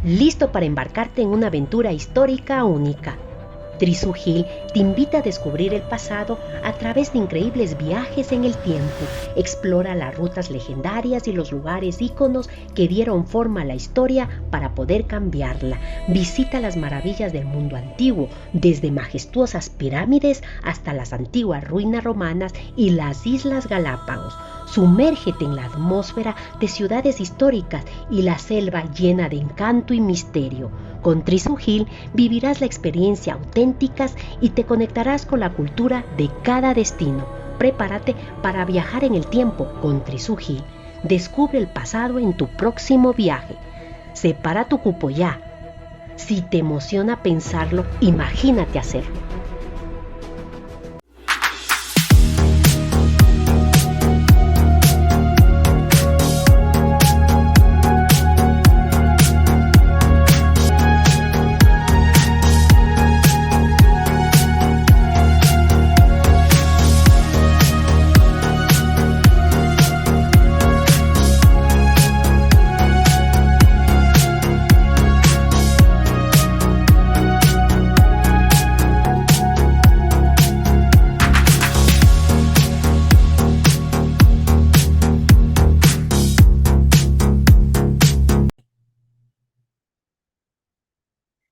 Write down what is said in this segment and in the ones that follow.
listo para embarcarte en una aventura histórica única. Trisuhil te invita a descubrir el pasado a través de increíbles viajes en el tiempo. Explora las rutas legendarias y los lugares íconos que dieron forma a la historia para poder cambiarla. Visita las maravillas del mundo antiguo, desde majestuosas pirámides hasta las antiguas ruinas romanas y las Islas Galápagos. Sumérgete en la atmósfera de ciudades históricas y la selva llena de encanto y misterio. Con Trisuhil vivirás la experiencia auténtica y te conectarás con la cultura de cada destino. Prepárate para viajar en el tiempo con Trisuhil. Descubre el pasado en tu próximo viaje. Separa tu cupo ya. Si te emociona pensarlo, imagínate hacerlo.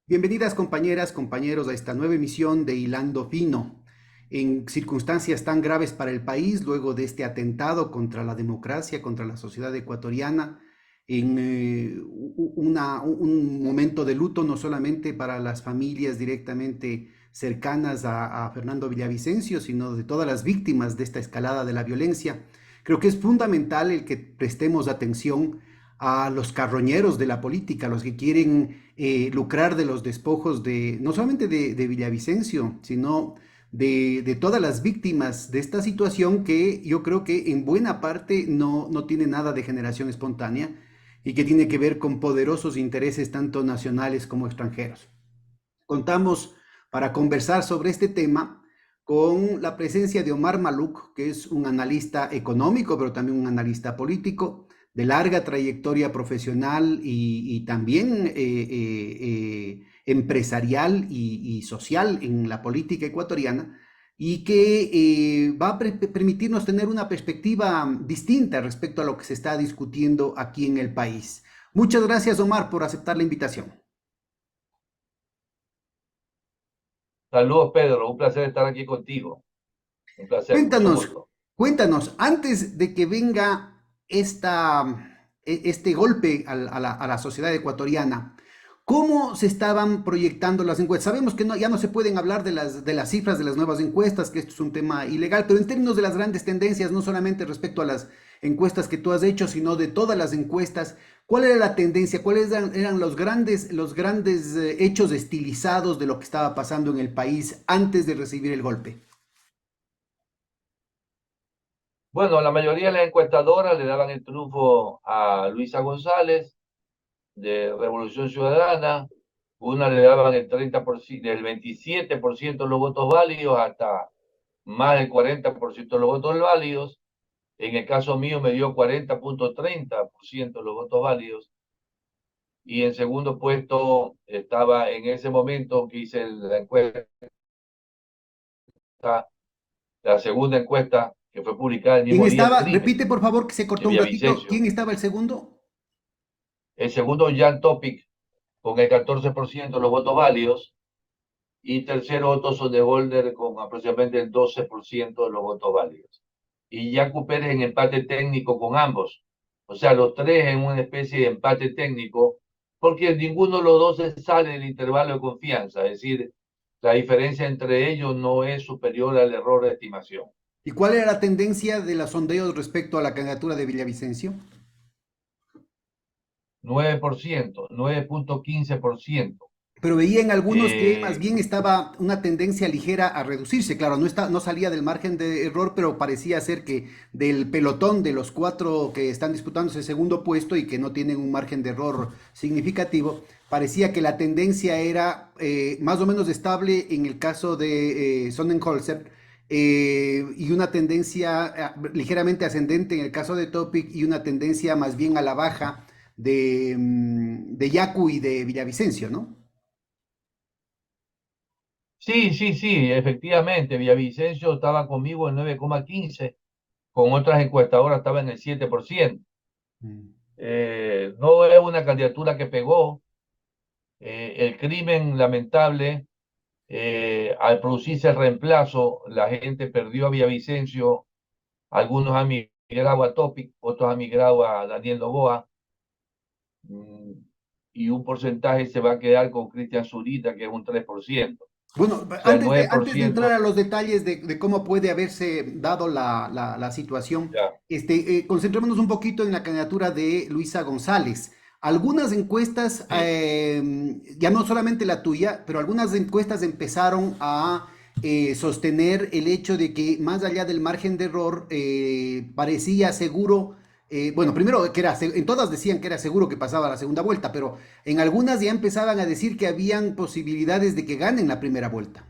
Bienvenidas compañeras, compañeros a esta nueva emisión de Hilando Fino. En circunstancias tan graves para el país, luego de este atentado contra la democracia, contra la sociedad ecuatoriana, en un momento de luto no solamente para las familias directamente cercanas a Fernando Villavicencio, sino de todas las víctimas de esta escalada de la violencia. Creo que es fundamental el que prestemos atención a los carroñeros de la política, los que quieren lucrar de los despojos de no solamente de Villavicencio, sino de todas las víctimas de esta situación que yo creo que en buena parte no tiene nada de generación espontánea y que tiene que ver con poderosos intereses tanto nacionales como extranjeros. Contamos para conversar sobre este tema con la presencia de Omar Maluk, que es un analista económico, pero también un analista político de larga trayectoria profesional y también empresarial y social en la política ecuatoriana, y que va a permitirnos tener una perspectiva distinta respecto a lo que se está discutiendo aquí en el país. Muchas gracias, Omar, por aceptar la invitación. Saludos, Pedro. Un placer estar aquí contigo. Un placer, mucho Cuéntanos, gusto. cuéntanos, antes de que venga este golpe a la sociedad ecuatoriana, ¿cómo se estaban proyectando las encuestas? Sabemos que ya no se pueden hablar de las cifras de las nuevas encuestas, que esto es un tema ilegal, pero en términos de las grandes tendencias, no solamente respecto a las encuestas que tú has hecho, sino de todas las encuestas, ¿cuál era la tendencia? ¿Cuáles eran los grandes hechos estilizados de lo que estaba pasando en el país antes de recibir el golpe? Bueno, la mayoría de las encuestadoras le daban el triunfo a Luisa González de Revolución Ciudadana. Una le daban el 30%, el 27% de los votos válidos hasta más del 40% de los votos válidos. En el caso mío me dio 40,30% de los votos válidos. Y en segundo puesto estaba en ese momento que hice la encuesta, la segunda encuesta que fue publicada el ¿Quién mismo día del estaba? crimen, Repite, por favor, que se de cortó un ratito. Villavicencio. ¿Quién estaba el segundo? El segundo, Jan Topic, con el 14% de los votos válidos. Y tercero, Otto Sondebolder, con aproximadamente el 12% de los votos válidos. Y Yacu Pérez en empate técnico con ambos. O sea, los tres en una especie de empate técnico, porque ninguno de los dos se sale del intervalo de confianza. Es decir, la diferencia entre ellos no es superior al error de estimación. ¿Y cuál era la tendencia de los sondeos respecto a la candidatura de Villavicencio? 9%, 9,15%. Pero veía en algunos que más Eh, bien estaba una tendencia ligera a reducirse. Claro, no salía del margen de error, pero parecía ser que del pelotón de los cuatro que están disputando ese segundo puesto y que no tienen un margen de error significativo, parecía que la tendencia era más o menos estable en el caso de Sonnenholzer, y una tendencia ligeramente ascendente en el caso de Topic y una tendencia más bien a la baja de Yacu y de Villavicencio, ¿no? Sí, sí, sí, efectivamente. Villavicencio estaba conmigo en 9,15, con otras encuestadoras estaba en el 7%. Mm. No es una candidatura que pegó. El crimen lamentable, al producirse el reemplazo, la gente perdió a Villavicencio, algunos han migrado a Topic, otros han migrado a Daniel Noboa, mm, y un porcentaje se va a quedar con Cristian Zurita, que es un 3%. Bueno, O sea, el antes de entrar 9%, a los detalles de cómo puede haberse dado la situación, ya. concentrémonos un poquito en la candidatura de Luisa González. Algunas encuestas, Sí. ya no solamente la tuya, pero algunas encuestas empezaron a sostener el hecho de que más allá del margen de error, parecía seguro, bueno, primero que era, en todas decían que era seguro que pasaba la segunda vuelta, pero en algunas ya empezaban a decir que habían posibilidades de que ganen la primera vuelta.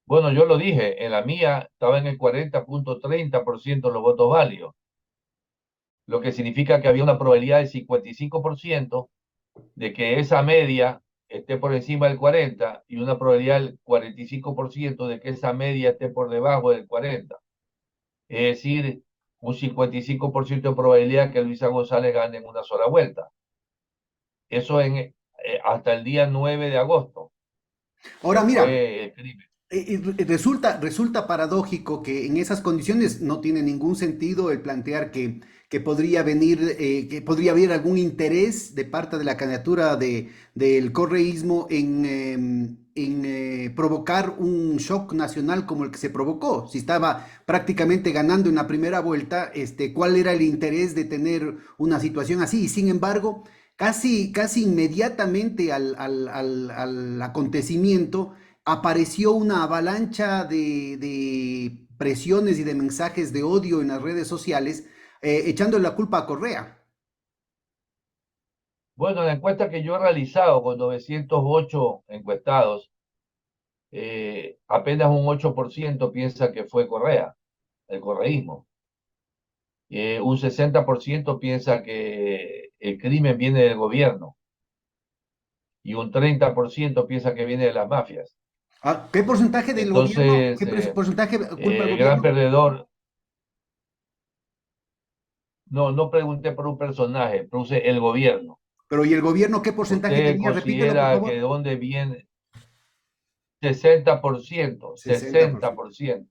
Bueno, yo lo dije, en la mía estaba en el 40,30% los votos válidos, lo que significa que había una probabilidad del 55% de que esa media esté por encima del 40 y una probabilidad del 45% de que esa media esté por debajo del 40. Es decir, un 55% de probabilidad que Luisa González gane en una sola vuelta. Eso hasta el día 9 de agosto, Ahora que mira, fue el crimen. resulta paradójico que en esas condiciones no tiene ningún sentido el plantear que podría venir, que podría haber algún interés de parte de la candidatura del correísmo en provocar un shock nacional como el que se provocó. Si estaba prácticamente ganando en la primera vuelta, ¿cuál era el interés de tener una situación así? Y sin embargo, casi inmediatamente al acontecimiento, apareció una avalancha de presiones y de mensajes de odio en las redes sociales, echando la culpa a Correa. Bueno, la encuesta que yo he realizado con 908 encuestados, apenas un 8% piensa que fue Correa, el correísmo. Un 60% piensa que el crimen viene del gobierno y un 30% piensa que viene de las mafias. Ah, ¿qué porcentaje del gobierno, Entonces, porcentaje culpa al el gran gobierno? perdedor, no pregunté por un personaje, puse el gobierno. Pero ¿y el gobierno qué porcentaje ¿Usted tenía? Repítelo, por considera que de favor. dónde viene 60%? 60%. 60%.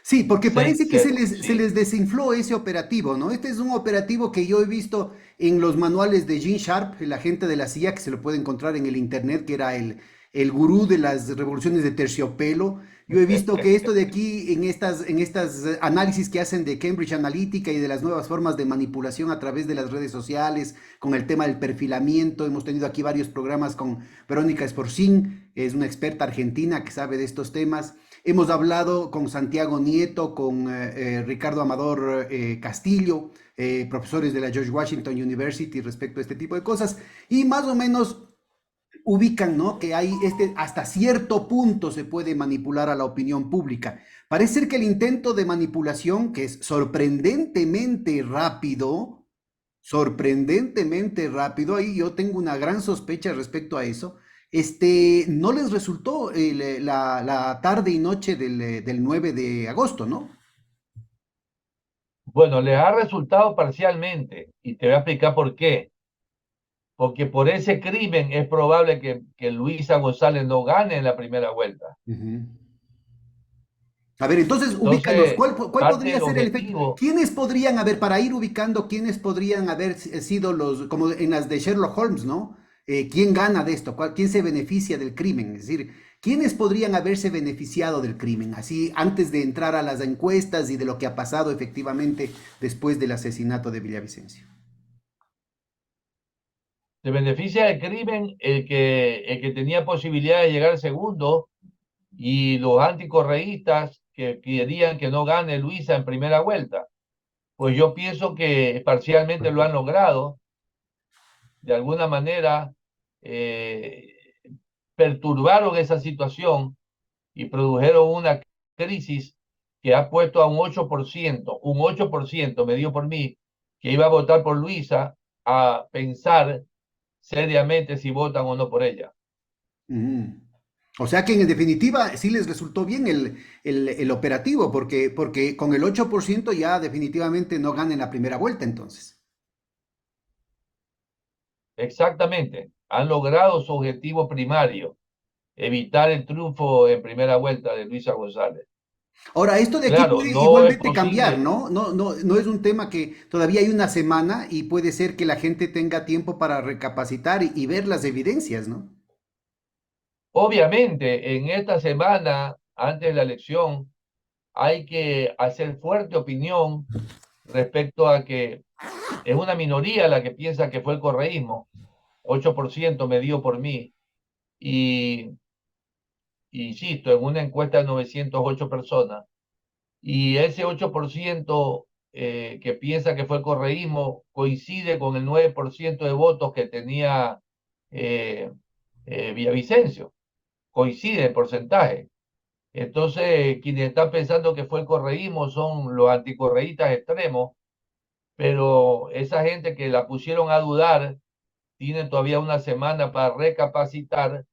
Sí, porque parece que se Sí. les desinfló ese operativo, ¿no? Este es un operativo que yo he visto en los manuales de Gene Sharp, el agente de la CIA, que se lo puede encontrar en el internet, que era el gurú de las revoluciones de terciopelo. Yo he visto que esto de aquí, en estas análisis que hacen de Cambridge Analytica y de las nuevas formas de manipulación a través de las redes sociales, con el tema del perfilamiento, hemos tenido aquí varios programas con Verónica Esporcín, es una experta argentina que sabe de estos temas. Hemos hablado con Santiago Nieto, con Ricardo Amador Castillo, profesores de la George Washington University respecto a este tipo de cosas, y más o menos ubican, ¿no? Que hay hasta cierto punto se puede manipular a la opinión pública. Parece ser que el intento de manipulación, que es sorprendentemente rápido, ahí yo tengo una gran sospecha respecto a eso, no les resultó la tarde y noche del 9 de agosto, ¿no? Bueno, les ha resultado parcialmente y te voy a explicar por qué. Porque por ese crimen es probable que Luisa González no gane en la primera vuelta. Ujú. A ver, entonces ubícanos, Entonces, ¿cuál parte podría del ser el efecto? objetivo, ¿Quiénes podrían haber, para ir ubicando, quiénes podrían haber sido los, como en las de Sherlock Holmes, ¿no? ¿Quién gana de esto? ¿Quién se beneficia del crimen? Es decir, ¿quiénes podrían haberse beneficiado del crimen? Así, antes de entrar a las encuestas y de lo que ha pasado efectivamente después del asesinato de Villavicencio. se beneficia del crimen el que tenía posibilidad de llegar segundo y los anticorreístas que querían que no gane Luisa en primera vuelta. Pues yo pienso que parcialmente lo han logrado. De alguna manera, eh, perturbaron esa situación y produjeron una crisis que ha puesto a un 8% me dio por mí, que iba a votar por Luisa, a pensar seriamente si votan o no por ella. Ujú. O sea que en definitiva sí les resultó bien el operativo, porque con el 8% ya definitivamente no ganan la primera vuelta entonces. Exactamente. Han logrado su objetivo primario, evitar el triunfo en primera vuelta de Luisa González. Ahora, esto de aquí Claro, puede no es igualmente cambiar, posible. ¿no? No es un tema que todavía hay una semana y puede ser que la gente tenga tiempo para recapacitar y ver las evidencias, ¿no? Obviamente, en esta semana, antes de la elección, hay que hacer fuerte opinión respecto a que es una minoría la que piensa que fue el correísmo. 8% me dio por mí. Y insisto, en una encuesta de 908 personas. Y ese 8% que piensa que fue el correísmo coincide con el 9% de votos que tenía eh, Villavicencio. Coincide en porcentaje. Entonces, quienes están pensando que fue el correísmo son los anticorreístas extremos, pero esa gente que la pusieron a dudar tiene todavía una semana para recapacitar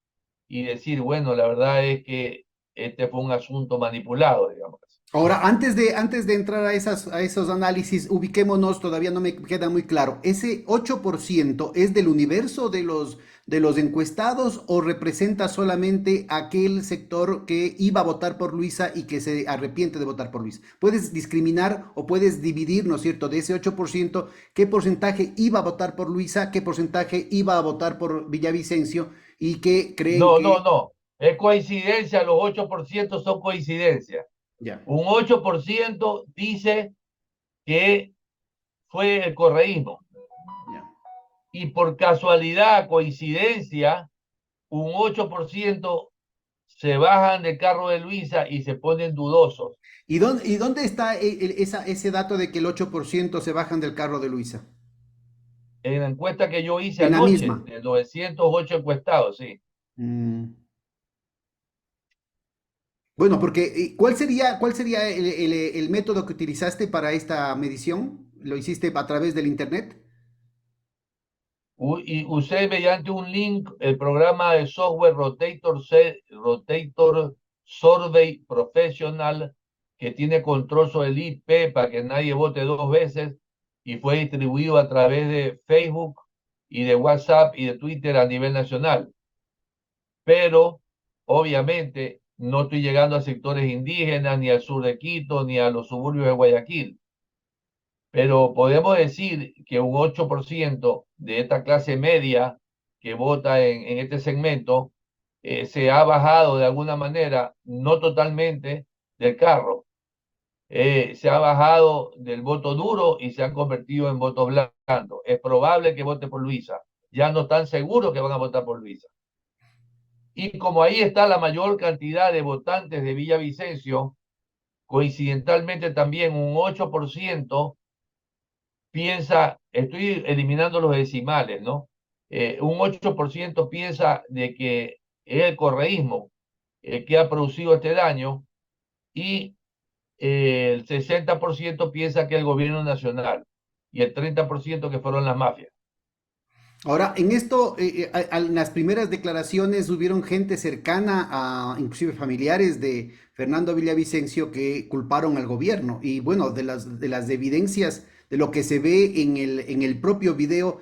y decir, bueno, la verdad es que este fue un asunto manipulado, digamos. Ahora, antes de entrar a esos análisis, ubiquémonos, todavía no me queda muy claro. ¿Ese 8% es del universo de los encuestados o representa solamente aquel sector que iba a votar por Luisa y que se arrepiente de votar por Luisa? ¿Puedes discriminar o puedes dividir, ¿no es cierto?, de ese 8%, qué porcentaje iba a votar por Luisa, qué porcentaje iba a votar por Villavicencio y qué creen No, no, que... no. Es coincidencia, los 8% son coincidencia. Ya, Un 8% dice que fue el correísmo. ya. Y por casualidad, coincidencia, un 8% se bajan del carro de Luisa y se ponen dudosos. Y dónde está ese dato de que el 8% se bajan del carro de Luisa? En la encuesta que yo hice En la anoche, misma. de 908 encuestados, sí. Mm. Bueno, porque cuál sería el método que utilizaste para esta medición? ¿Lo hiciste a través del internet? Y usé mediante un link el programa de software Rotator Survey Professional, que tiene control sobre el IP para que nadie vote dos veces, y fue distribuido a través de Facebook y de WhatsApp y de Twitter a nivel nacional. Pero obviamente no estoy llegando a sectores indígenas, ni al sur de Quito, ni a los suburbios de Guayaquil. Pero podemos decir que un 8% de esta clase media que vota en este segmento se ha bajado de alguna manera, no totalmente, del carro. Se ha bajado del voto duro y se han convertido en voto blando. Es probable que vote por Luisa. Ya no están seguros que van a votar por Luisa. Y como ahí está la mayor cantidad de votantes de Villavicencio, coincidentalmente también un 8% piensa, estoy eliminando los decimales, ¿no? Un 8% piensa de que es el correísmo que ha producido este daño y el 60% piensa que es el gobierno nacional y el 30% que fueron las mafias. Ahora, en esto, en las primeras declaraciones hubieron gente cercana a, inclusive familiares de Fernando Villavicencio que culparon al gobierno. Y bueno, de las evidencias, de lo que se ve en el propio video,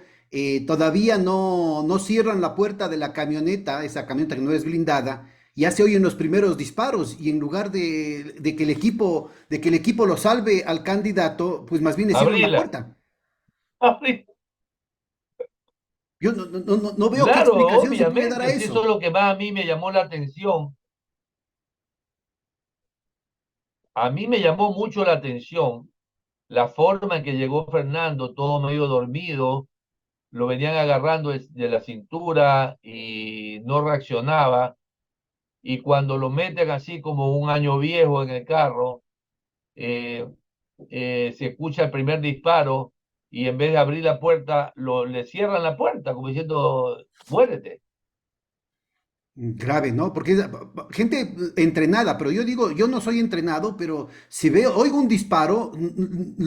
todavía no cierran la puerta de la camioneta, esa camioneta que no es blindada. Ya se oyen los primeros disparos y en lugar de que el equipo lo salve al candidato, pues más bien le cierran la Abrila, puerta. abrila. Yo no veo qué Claro, explicación se puede dar a obviamente, si eso es eso. lo que más a mí me llamó la atención. A mí me llamó mucho la atención la forma en que llegó Fernando, todo medio dormido, lo venían agarrando de la cintura y no reaccionaba. Y cuando lo meten así como un año viejo en el carro, eh, se escucha el primer disparo y en vez de abrir la puerta, le cierran la puerta, como diciendo, muérete. Grave, ¿no? Porque es gente entrenada, pero yo digo, yo no soy entrenado, pero si veo, oigo un disparo,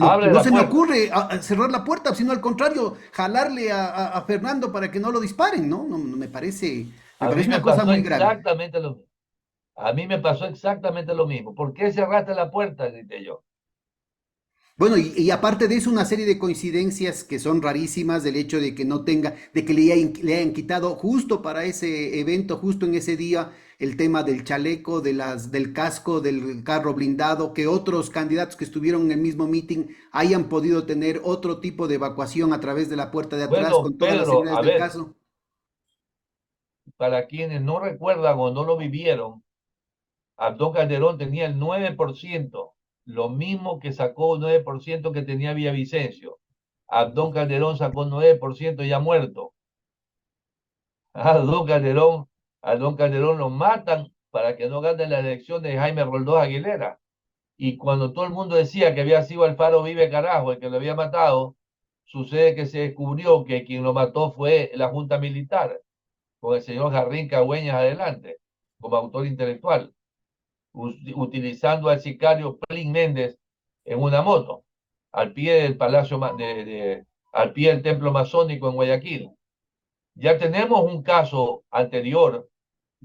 Abre no la se me puerta. ocurre cerrar la puerta, sino al contrario, jalarle a Fernando para que no lo disparen, ¿no? Me A parece mí una me cosa pasó muy grave. exactamente lo mismo. A mí me pasó exactamente lo mismo. ¿Por qué cerraste la puerta? Grité yo. Bueno, y aparte de eso, una serie de coincidencias que son rarísimas del hecho de que no tenga, de que le hayan quitado justo para ese evento, justo en ese día, el tema del chaleco, del casco, del carro blindado, que otros candidatos que estuvieron en el mismo meeting hayan podido tener otro tipo de evacuación a través de la puerta de atrás Bueno, con todas las Pedro, seguridades a del ver, caso. para quienes no recuerdan o no lo vivieron, Abdón Calderón tenía el 9%, lo mismo que sacó el 9% que tenía Villavicencio. Abdón Calderón sacó 9% ya muerto. A Abdón Calderón lo matan para que no gane la elección de Jaime Roldós Aguilera. Y cuando todo el mundo decía que había sido Alfaro Vive Carajo el que lo había matado, sucede que se descubrió que quien lo mató fue la Junta Militar, con el señor Jarrín Cagüeñas adelante, como autor intelectual, utilizando al sicario Plin Méndez en una moto, al pie del Palacio, al pie del Templo Masónico en Guayaquil. Ya tenemos un caso anterior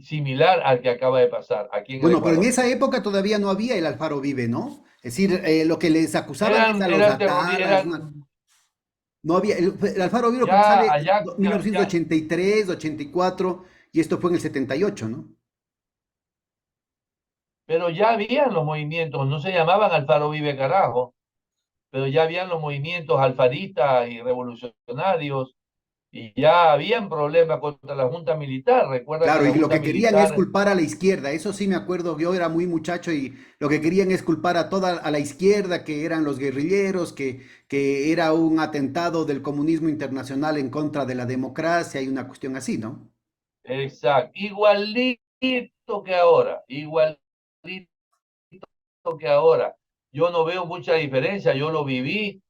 similar al que acaba de pasar aquí en el Bueno, pero en Ecuador. esa época todavía no había el Alfaro Vive, ¿no? Es decir, lo que les acusaban es a los Eran terroristas, Atala, no había, el Alfaro Viro creo que ya sale allá, en 1983, 84, y esto fue en el 78, ¿no? pero ya habían los movimientos, no se llamaban Alfaro Vive Carajo, pero ya habían los movimientos alfaristas y revolucionarios, y ya habían problemas contra la Junta Militar. Recuerda que Claro, la y lo Junta que querían es Militar, culpar a la izquierda, eso sí me acuerdo, yo era muy muchacho y lo que querían es culpar a toda a la izquierda, que eran los guerrilleros, que era un atentado del comunismo internacional en contra de la democracia y una cuestión así, ¿no? exacto, igualito que ahora, igualito que ahora. Yo no veo mucha diferencia, yo lo viví,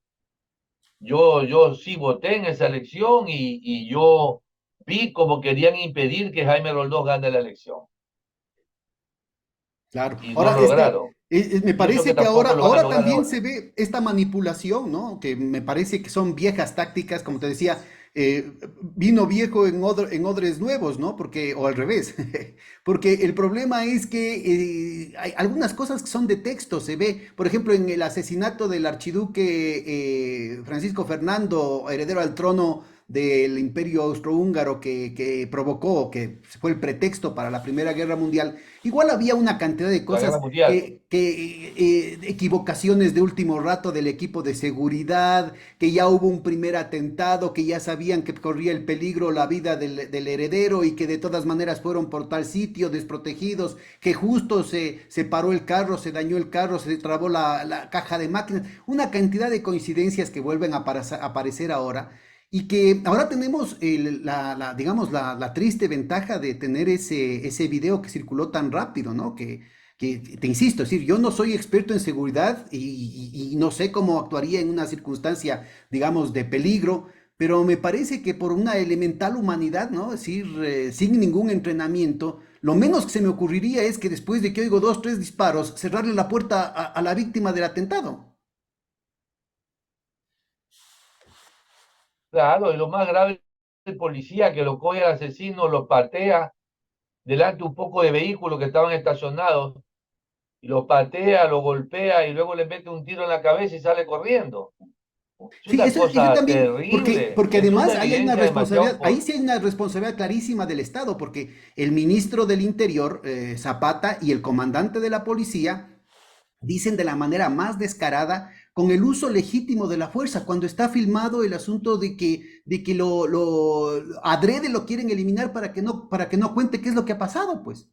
yo sí voté en esa elección y yo vi cómo querían impedir que Jaime Roldós gane la elección Claro. y no Ahora, lo lograron. me Pienso que parece que tampoco lo van a ahora lograr también se ahora. ve esta manipulación, ¿no? Que me parece que son viejas tácticas, como te decía, vino viejo en odres nuevos, ¿no? Porque, o al revés, porque el problema es que hay algunas cosas que son de texto, se ve, por ejemplo, en el asesinato del archiduque Francisco Fernando, heredero al trono del imperio austrohúngaro que provocó, que fue el pretexto para la Primera Guerra Mundial. Igual había una cantidad de La Guerra cosas Mundial. equivocaciones de último rato del equipo de seguridad, que ya hubo un primer atentado, que ya sabían que corría el peligro la vida del heredero y que de todas maneras fueron por tal sitio desprotegidos, que justo se paró el carro, se dañó el carro, se trabó la caja de máquinas, una cantidad de coincidencias que vuelven a aparecer ahora y que ahora tenemos digamos, la triste ventaja de tener ese video que circuló tan rápido, ¿no? Que te insisto, es decir, yo no soy experto en seguridad y no sé cómo actuaría en una circunstancia, digamos, de peligro, pero me parece que por una elemental humanidad, ¿no? Es decir, sin ningún entrenamiento, lo menos que se me ocurriría es que después de que oigo dos, tres disparos, cerrarle la puerta a la víctima del atentado. Claro, y lo más grave el policía que lo coge al asesino, lo patea delante un poco de vehículos que estaban estacionados, y lo patea, lo golpea y luego le mete un tiro en la cabeza y sale corriendo. Es Sí, una eso cosa también, terrible, porque es además una ahí hay una evidencia demasiado responsabilidad, ahí por... sí hay una responsabilidad clarísima del Estado, porque el ministro del Interior, Zapata, y el comandante de la policía dicen de la manera más descarada con el uso legítimo de la fuerza, cuando está filmado el asunto de que adrede lo quieren eliminar para que no cuente qué es lo que ha pasado, pues.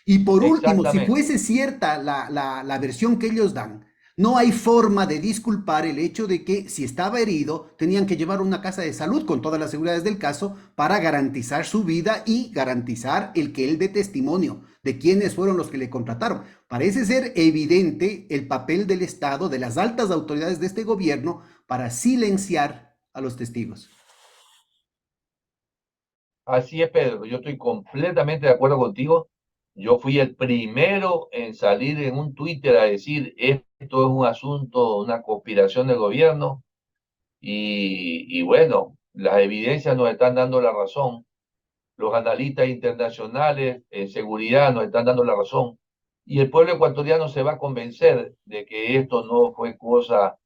Y por último, si Exactamente. fuese cierta la versión que ellos dan, no hay forma de disculpar el hecho de que si estaba herido, tenían que llevar a una casa de salud con todas las seguridades del caso para garantizar su vida y garantizar el que él dé testimonio de quiénes fueron los que le contrataron. Parece ser evidente el papel del Estado, de las altas autoridades de este gobierno, para silenciar a los testigos. Así es, Pedro. Yo estoy completamente de acuerdo contigo. Yo fui el primero en salir en un Twitter a decir esto es un asunto, una conspiración del gobierno. Y bueno, las evidencias nos están dando la razón. Los analistas internacionales en seguridad nos están dando la razón. Y el pueblo ecuatoriano se va a convencer de que esto no fue cosa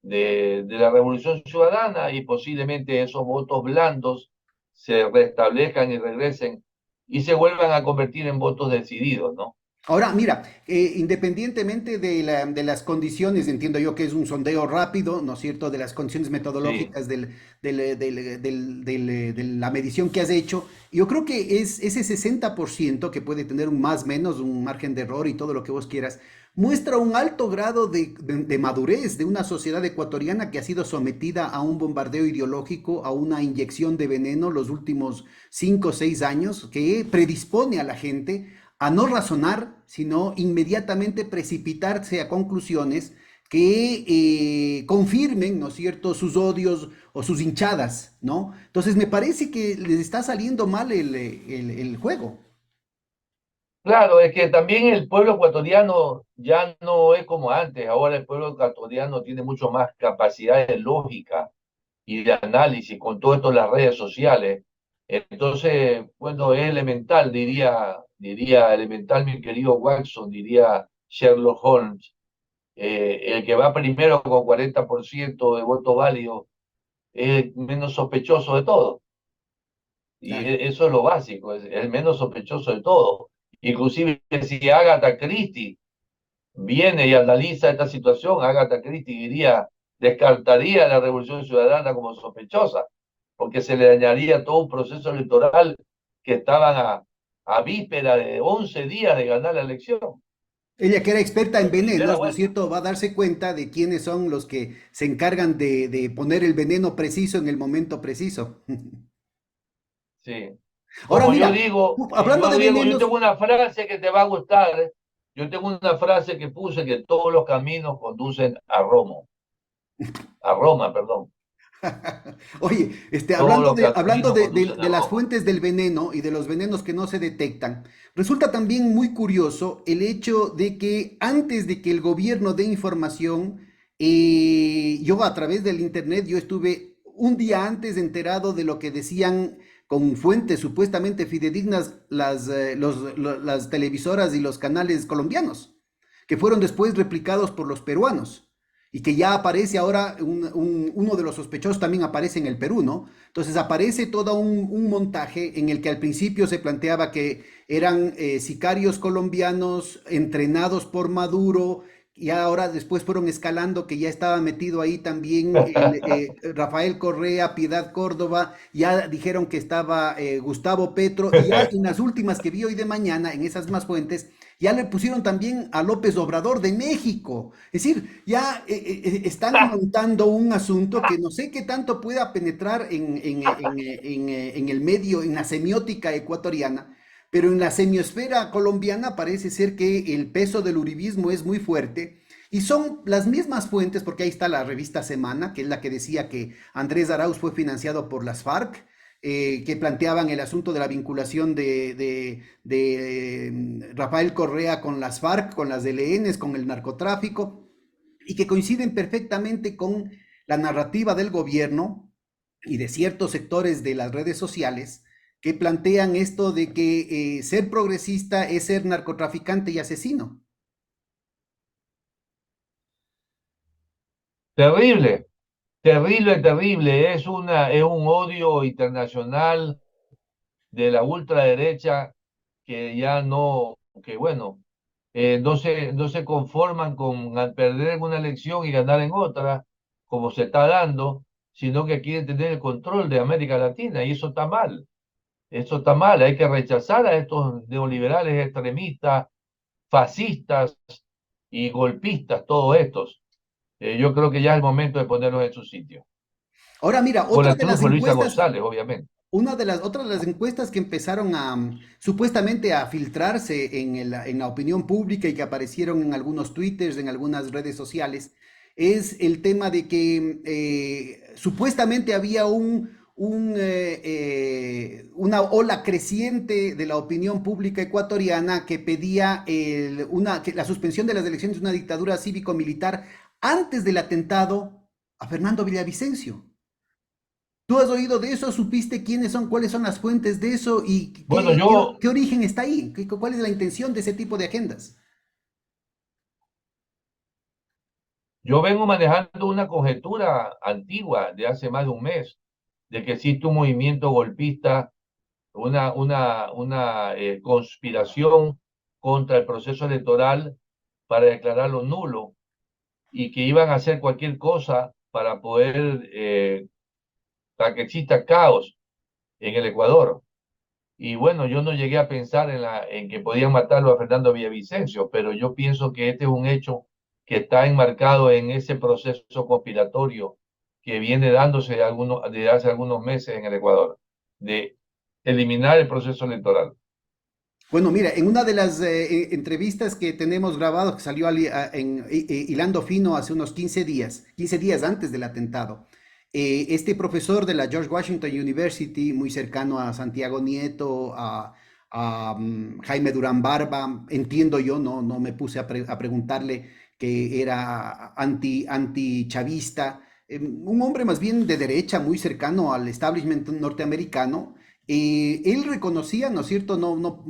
de la Revolución Ciudadana y posiblemente esos votos blandos se restablezcan y regresen y se vuelvan a convertir en votos decididos, ¿no? Ahora, mira, independientemente de las condiciones, entiendo yo que es un sondeo rápido, ¿no es cierto?, de las condiciones Sí, metodológicas de la medición que has hecho, yo creo que es ese 60% que puede tener un más menos, un margen de error y todo lo que vos quieras, muestra un alto grado de madurez de una sociedad ecuatoriana que ha sido sometida a un bombardeo ideológico, a una inyección de veneno los últimos 5 o 6 años, que predispone a la gente a no razonar, sino inmediatamente precipitarse a conclusiones que confirmen, ¿no es cierto?, sus odios o sus hinchadas, ¿no? Entonces me parece que les está saliendo mal el juego. claro, es que también el pueblo ecuatoriano ya no es como antes. Ahora el pueblo ecuatoriano tiene mucho más capacidad de lógica y de análisis con todo esto de las redes sociales. Entonces, bueno, es elemental, diría elemental mi querido Watson, diría Sherlock Holmes, el que va primero con 40% de voto válido es el menos sospechoso de todo. Y Claro. eso es lo básico, es el menos sospechoso de todo. Inclusive si Agatha Christie viene y analiza esta situación, Agatha Christie diría, descartaría la Revolución Ciudadana como sospechosa, porque se le dañaría todo un proceso electoral que estaban a víspera de 11 días de ganar la elección. Ella que era experta en En primera venenos, ¿no es vuelta. cierto?, va a darse cuenta de quiénes son los que se encargan de poner el veneno preciso en el momento preciso. Sí. Ahora Como mira, hablando de yo venenos, tengo una frase que te va a gustar. Yo tengo una frase que puse que todos los caminos conducen a Roma, perdón. oye, Todos hablando los hablando caminos conducen a de las Roma. fuentes del veneno y de los venenos que no se detectan, resulta también muy curioso el hecho de que antes de que el gobierno dé información, yo a través del internet, yo estuve un día antes enterado de lo que decían con fuentes supuestamente fidedignas las televisoras y los canales colombianos, que fueron después replicados por los peruanos y que ya aparece ahora uno de los sospechosos también aparece en el Perú, ¿no? Entonces aparece todo un montaje en el que al principio se planteaba que eran sicarios colombianos entrenados por Maduro y ahora después fueron escalando que ya estaba metido ahí también Rafael Correa, Piedad Córdoba, ya dijeron que estaba Gustavo Petro y ya en las últimas que vi hoy de mañana, en esas más fuentes, ya le pusieron también a López Obrador de México. Es decir, ya están montando un asunto que no sé qué tanto pueda penetrar en el medio, en la semiótica ecuatoriana, pero en la semiosfera colombiana parece ser que el peso del uribismo es muy fuerte. Y son las mismas fuentes, porque ahí está la revista Semana, que es la que decía que Andrés Arauz fue financiado por las FARC, que planteaban el asunto de la vinculación de Rafael Correa con las FARC, con las ELNs, con el narcotráfico, y que coinciden perfectamente con la narrativa del gobierno y de ciertos sectores de las redes sociales que plantean esto de que ser progresista es ser narcotraficante y asesino. Terrible, terrible, terrible. Es un odio internacional de la ultraderecha que ya no, que bueno, no se conforman con perder en una elección y ganar en otra, como se está dando, sino que quieren tener el control de América Latina y eso está mal. Eso está mal. Hay que rechazar a estos neoliberales extremistas, fascistas y golpistas, todos estos. Yo creo que ya es el momento de ponerlos en su sitio. Ahora mira, Con otra el de las triunfo de Luisa encuestas, González, obviamente. otras de las encuestas que empezaron a supuestamente a filtrarse en la opinión pública y que aparecieron en algunos twitters, en algunas redes sociales, es el tema de que supuestamente había una ola creciente de la opinión pública ecuatoriana que pedía que la suspensión de las elecciones de una dictadura cívico-militar antes del atentado a Fernando Villavicencio. ¿Tú has oído de eso? ¿Supiste quiénes son, cuáles son las fuentes de eso y Bueno, yo, qué origen está ahí? ¿Cuál es la intención de ese tipo de agendas? yo vengo manejando una conjetura antigua de hace más de un mes, de que existe un movimiento golpista, una conspiración contra el proceso electoral para declararlo nulo y que iban a hacer cualquier cosa para que exista caos en el Ecuador. Y bueno, yo no llegué a pensar en que podían matarlo a Fernando Villavicencio, pero yo pienso que este es un hecho que está enmarcado en ese proceso conspiratorio que viene dándose desde hace algunos meses en el Ecuador, de eliminar el proceso electoral. Bueno, mira, en una de las entrevistas que tenemos grabado, que salió Hilando Fino hace unos 15 días antes del atentado, este profesor de la George Washington University, muy cercano a Santiago Nieto, Jaime Durán Barba, entiendo yo, no me puse a preguntarle que era anti-chavista, un hombre más bien de derecha, muy cercano al establishment norteamericano. Él reconocía, ¿no es cierto?,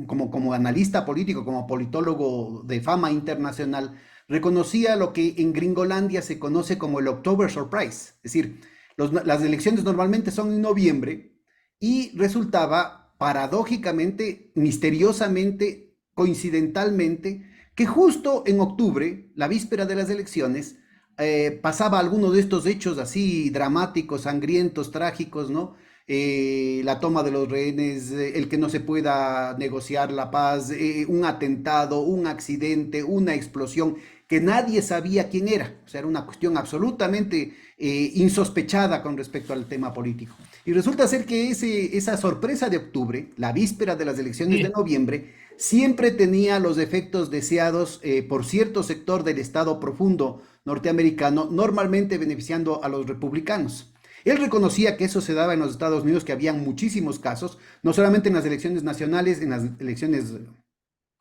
como analista político, como politólogo de fama internacional, reconocía lo que en Gringolandia se conoce como el October Surprise. Es decir, las elecciones normalmente son en noviembre y resultaba paradójicamente, misteriosamente, coincidentalmente, que justo en octubre, la víspera de las elecciones, pasaba alguno de estos hechos así dramáticos, sangrientos, trágicos, ¿no? La toma de los rehenes, el que no se pueda negociar la paz, un atentado, un accidente, una explosión, que nadie sabía quién era. O sea, era una cuestión absolutamente insospechada con respecto al tema político. Y resulta ser que esa sorpresa de octubre, la víspera de las elecciones de Sí, noviembre, siempre tenía los efectos deseados por cierto sector del Estado profundo norteamericano, normalmente beneficiando a los republicanos. Él reconocía que eso se daba en los Estados Unidos, que había muchísimos casos, no solamente en las elecciones nacionales, en las elecciones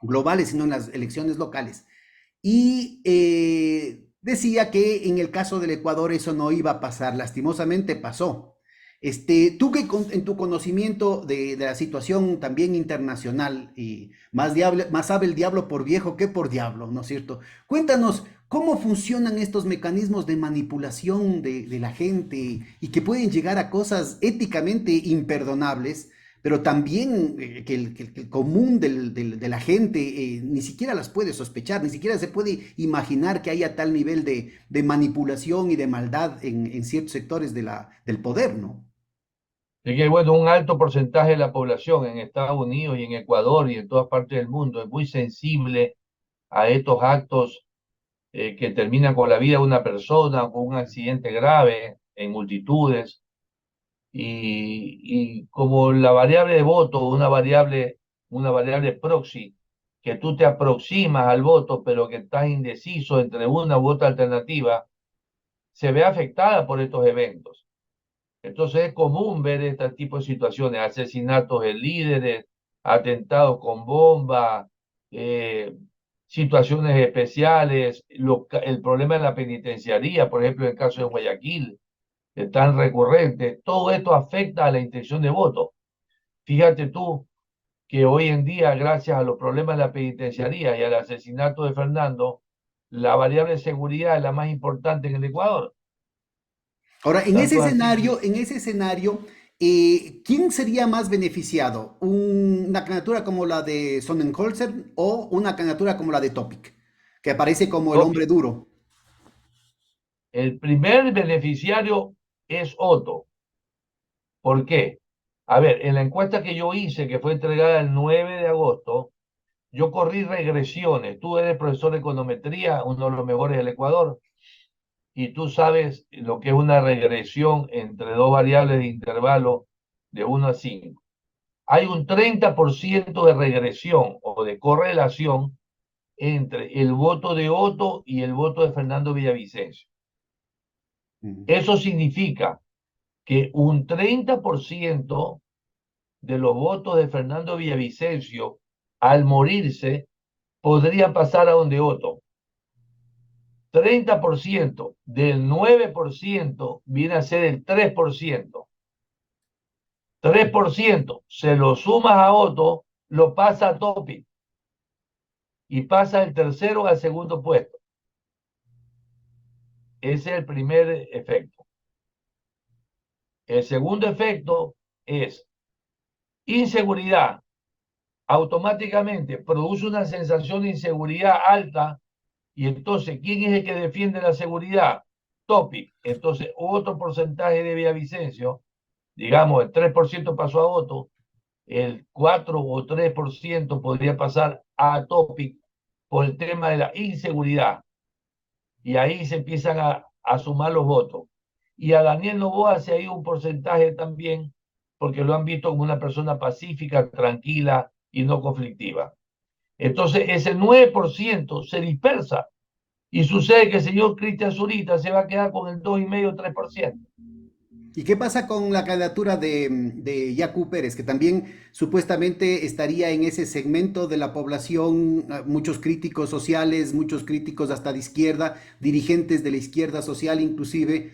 globales, sino en las elecciones locales. Y decía que en el caso del Ecuador eso no iba a pasar, lastimosamente pasó. Tú que en tu conocimiento de la situación también internacional, y más sabe el diablo por viejo que por diablo, ¿no es cierto? Cuéntanos cómo funcionan estos mecanismos de manipulación de la gente y que pueden llegar a cosas éticamente imperdonables, pero también que el común de la gente ni siquiera las puede sospechar, ni siquiera se puede imaginar que haya tal nivel de manipulación y de maldad en ciertos sectores del poder, ¿no? de que bueno, un alto porcentaje de la población en Estados Unidos y en Ecuador y en todas partes del mundo es muy sensible a estos actos que terminan con la vida de una persona, con un accidente grave en multitudes. Y como la variable de voto, una variable proxy, que tú te aproximas al voto, pero que estás indeciso entre una u otra alternativa, se ve afectada por estos eventos. Entonces es común ver este tipo de situaciones, asesinatos de líderes, atentados con bomba, eh, situaciones especiales, el problema de la penitenciaría, por ejemplo, en el caso de Guayaquil, tan recurrente, todo esto afecta a la intención de voto. Fíjate tú que hoy en día, gracias a los problemas de la penitenciaría y al asesinato de Fernando, la variable de seguridad es la más importante en el Ecuador. Ahora, Tanto es así que en ese escenario, ¿quién sería más beneficiado? ¿Una candidatura como la de Sonnenholzer o una candidatura como la de Topic, que aparece como el hombre Topi, duro? el primer beneficiario es Otto. ¿Por qué? A ver, en la encuesta que yo hice, que fue entregada el 9 de agosto, yo corrí regresiones. Tú eres profesor de econometría, uno de los mejores del Ecuador, y tú sabes lo que es una regresión entre dos variables de intervalo de 1 a 5. Hay un 30% de regresión o de correlación entre el voto de Otto y el voto de Fernando Villavicencio. Ujú. Eso significa que un 30% de los votos de Fernando Villavicencio, al morirse, podría pasar a donde Otto. 30% del 9% viene a ser el 3%. 3% se lo sumas a Otto, lo pasa a Topic y pasa el tercero al segundo puesto. Ese es el primer efecto. El segundo efecto es inseguridad. Automáticamente produce una sensación de inseguridad alta y entonces, ¿quién es el que defiende la seguridad? Topic. Entonces, otro porcentaje de Villavicencio, digamos, el 3% pasó a Otto, el 4 o 3% podría pasar a Topic por el tema de la inseguridad. Y ahí se empiezan a sumar los votos. Y a Daniel Noboa se ha ido un porcentaje también, porque lo han visto como una persona pacífica, tranquila y no conflictiva. Entonces, ese 9% se dispersa y sucede que el señor Cristian Zurita se va a quedar con el 2,5-3%. ¿Y qué pasa con la candidatura de Yacu Pérez, que también supuestamente estaría en ese segmento de la población, muchos críticos sociales, muchos críticos hasta de izquierda, dirigentes de la izquierda social inclusive,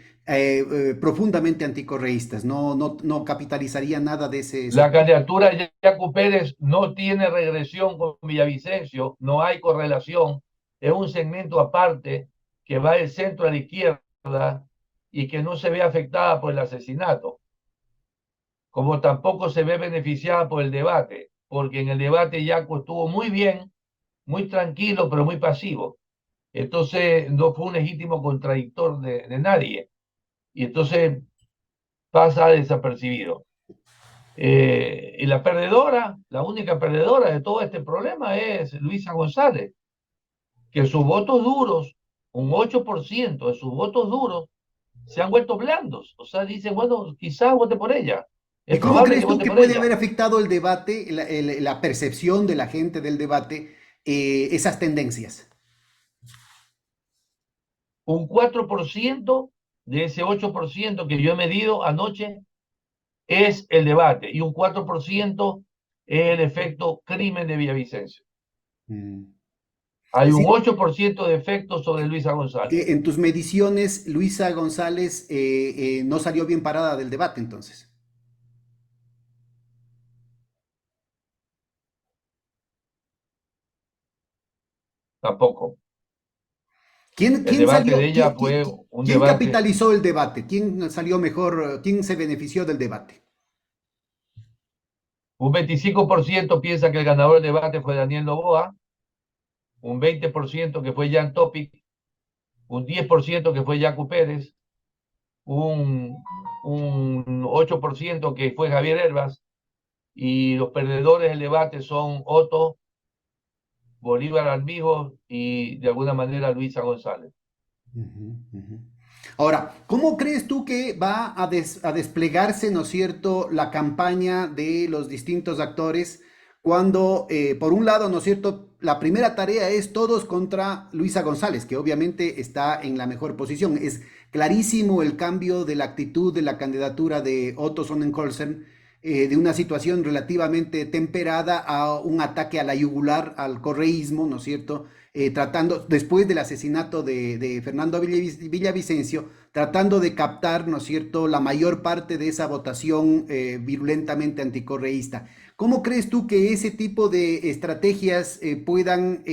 profundamente anticorreístas, no capitalizaría nada de ese La sector? candidatura de Yacu Pérez no tiene regresión con Villavicencio, no hay correlación, es un segmento aparte que va del centro a la izquierda y que no se ve afectada por el asesinato, como tampoco se ve beneficiada por el debate, porque en el debate Yacu estuvo muy bien, muy tranquilo, pero muy pasivo. Entonces no fue un legítimo contradictor de nadie. Y entonces pasa desapercibido. Y la perdedora, la única perdedora de todo este problema es Luisa González, que sus votos duros, un 8% de sus votos duros, se han vuelto blandos. O sea, dice, bueno, quizás vote por ella. ¿Y Es cómo probable crees que tú vote que por puede ella. haber afectado el debate, la percepción de la gente del debate, esas tendencias? Un 4% de ese 8% que yo he medido anoche es el debate y un 4% es el efecto crimen de Villavicencio. Mm. Hay Es un decir, 8% de efecto sobre Luisa González. que en tus mediciones, Luisa González no salió bien parada del debate, entonces. Tampoco. ¿Quién, El quién debate salió, de ella fue un quién debate. capitalizó el debate? ¿Quién salió mejor? ¿Quién se benefició del debate? Un 25% piensa que el ganador del debate fue Daniel Noboa, un 20% que fue Jan Topic, un 10% que fue Yacu Pérez, un 8% que fue Javier Herbas, y los perdedores del debate son Otto, Bolívar Armijo y de alguna manera Luisa González. Ujú, ujú. Ahora, ¿cómo crees tú que va a desplegarse, ¿no es cierto?, la campaña de los distintos actores cuando, por un lado, ¿no es cierto?, la primera tarea es todos contra Luisa González, que obviamente está en la mejor posición. Es clarísimo el cambio de la actitud de la candidatura de Otto Sonnenholzer, de una situación relativamente temperada a un ataque a la yugular, al correísmo, ¿no es cierto?, tratando, después del asesinato de Fernando Villavicencio, tratando de captar, ¿no es cierto?, la mayor parte de esa votación virulentamente anticorreísta. ¿Cómo crees tú que ese tipo de estrategias puedan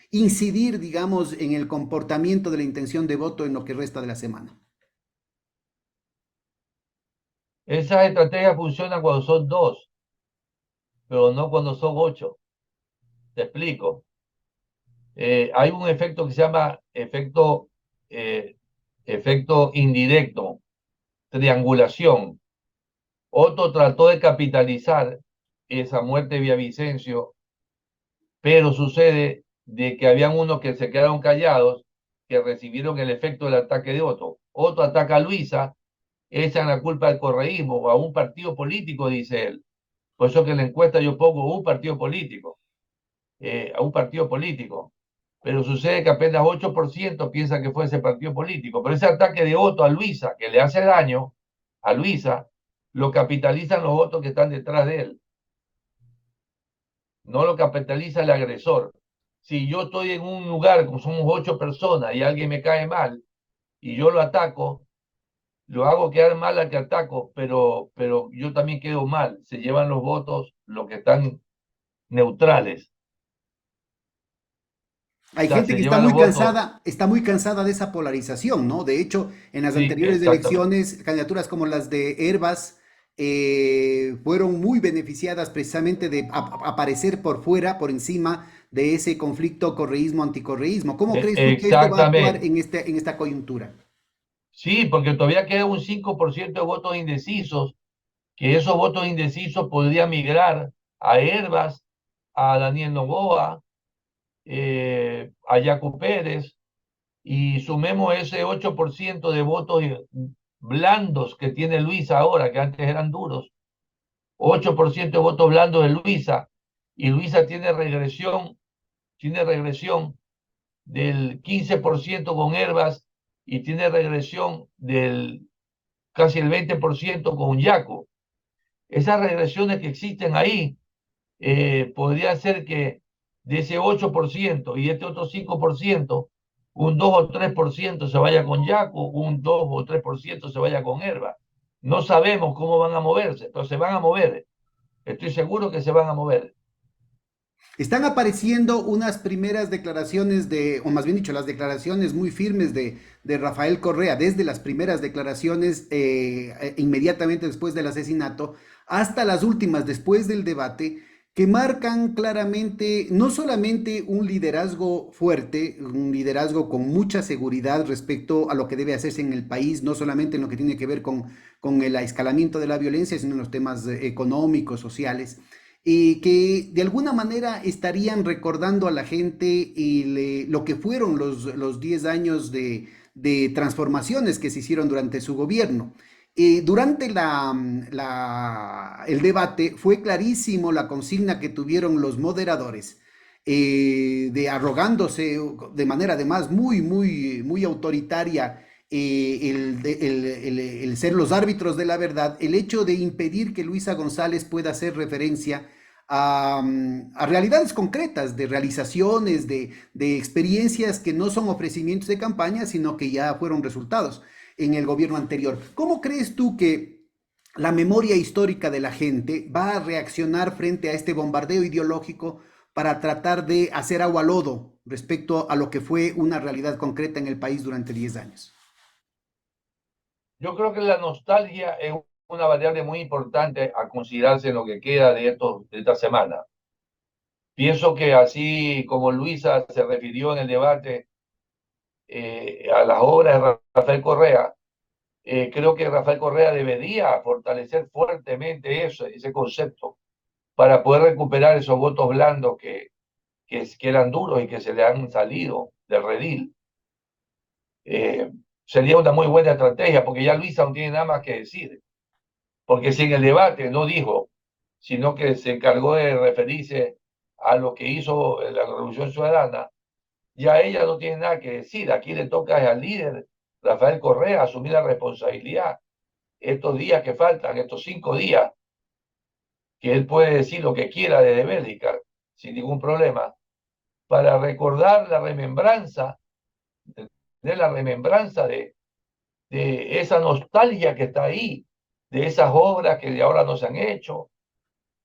incidir, digamos, en el comportamiento de la intención de voto en lo que resta de la semana? Esas estrategias funcionan cuando son dos, pero no cuando son 8. Te explico. Hay un efecto que se llama eh, efecto indirecto, triangulación. Otto trató de capitalizar esa muerte de Villavicencio, pero sucede de que habían unos que se quedaron callados, que recibieron el efecto del ataque de Otto. Otto ataca a Luisa, echan la culpa al correísmo o a un partido político, dice él. Por eso que en la encuesta yo pongo un partido político, a un partido político. Pero sucede que apenas 8% piensa que fue ese partido político. Pero ese ataque de Otto a Luisa, que le hace daño, a Luisa, lo capitalizan los votos que están detrás de él. No lo capitaliza el agresor. Si yo estoy en un lugar, como somos 8 personas, y alguien me cae mal, y yo lo ataco, lo hago quedar mal al que ataco, pero yo también quedo mal. Se llevan los votos los que están neutrales. O Hay sea, gente se que llevan los votos. está muy cansada de esa polarización, ¿no? De hecho, en las Sí, anteriores exactamente. elecciones, candidaturas como las de Herbas fueron muy beneficiadas precisamente de aparecer por fuera, por encima de ese conflicto correísmo-anticorreísmo. ¿Cómo crees tú que esto va a actuar Exactamente. en esta coyuntura? Sí, porque todavía queda un 5% de votos indecisos, que esos votos indecisos podrían migrar a Herbas, a Daniel Noboa, a Yacu Pérez, y sumemos ese 8% de votos blandos que tiene Luisa ahora, que antes eran duros, 8% de votos blandos de Luisa, y Luisa tiene regresión del 15% con Herbas y tiene regresión del casi el 20% con Yaco. Esas regresiones que existen ahí podría ser que de ese 8% y este otro 5%, un 2 o 3% se vaya con Yaco, un 2 o 3% se vaya con Herba. No sabemos cómo van a moverse, pero se van a mover. Estoy seguro que se van a mover. Están apareciendo unas primeras declaraciones o más bien dicho, las declaraciones muy firmes de Rafael Correa, desde las primeras declaraciones inmediatamente después del asesinato, hasta las últimas después del debate, que marcan claramente no solamente un liderazgo fuerte, un liderazgo con mucha seguridad respecto a lo que debe hacerse en el país, no solamente en lo que tiene que ver con el escalamiento de la violencia, sino en los temas económicos, sociales, que de alguna manera estarían recordando a la gente lo que fueron los 10 años de transformaciones que se hicieron durante su gobierno. Durante el debate fue clarísimo la consigna que tuvieron los moderadores, de arrogándose de manera además muy autoritaria, el ser los árbitros de la verdad, el hecho de impedir que Luisa González pueda hacer referencia a realidades concretas, de realizaciones, de experiencias que no son ofrecimientos de campaña, sino que ya fueron resultados en el gobierno anterior. ¿Cómo crees tú que la memoria histórica de la gente va a reaccionar frente a este bombardeo ideológico para tratar de hacer agua a lodo respecto a lo que fue una realidad concreta en el país durante 10 años? Yo creo que la nostalgia es una variable muy importante a considerarse en lo que queda de esta semana. Pienso que así como Luisa se refirió en el debate a las obras de Rafael Correa, creo que Rafael Correa debería fortalecer fuertemente ese concepto para poder recuperar esos votos blandos que eran duros y que se le han salido del redil. Eh, Sería una muy buena estrategia porque ya Luisa no tiene nada más que decir. Porque si en el debate no dijo, sino que se encargó de referirse a lo que hizo la Revolución Ciudadana, ya ella no tiene nada que decir. Aquí le toca al líder, Rafael Correa, asumir la responsabilidad. Estos días que faltan, estos 5 días, que él puede decir lo que quiera desde Bélgica, sin ningún problema, para recordar la remembranza, de la remembranza de esa nostalgia que está ahí, de esas obras que de ahora no se han hecho,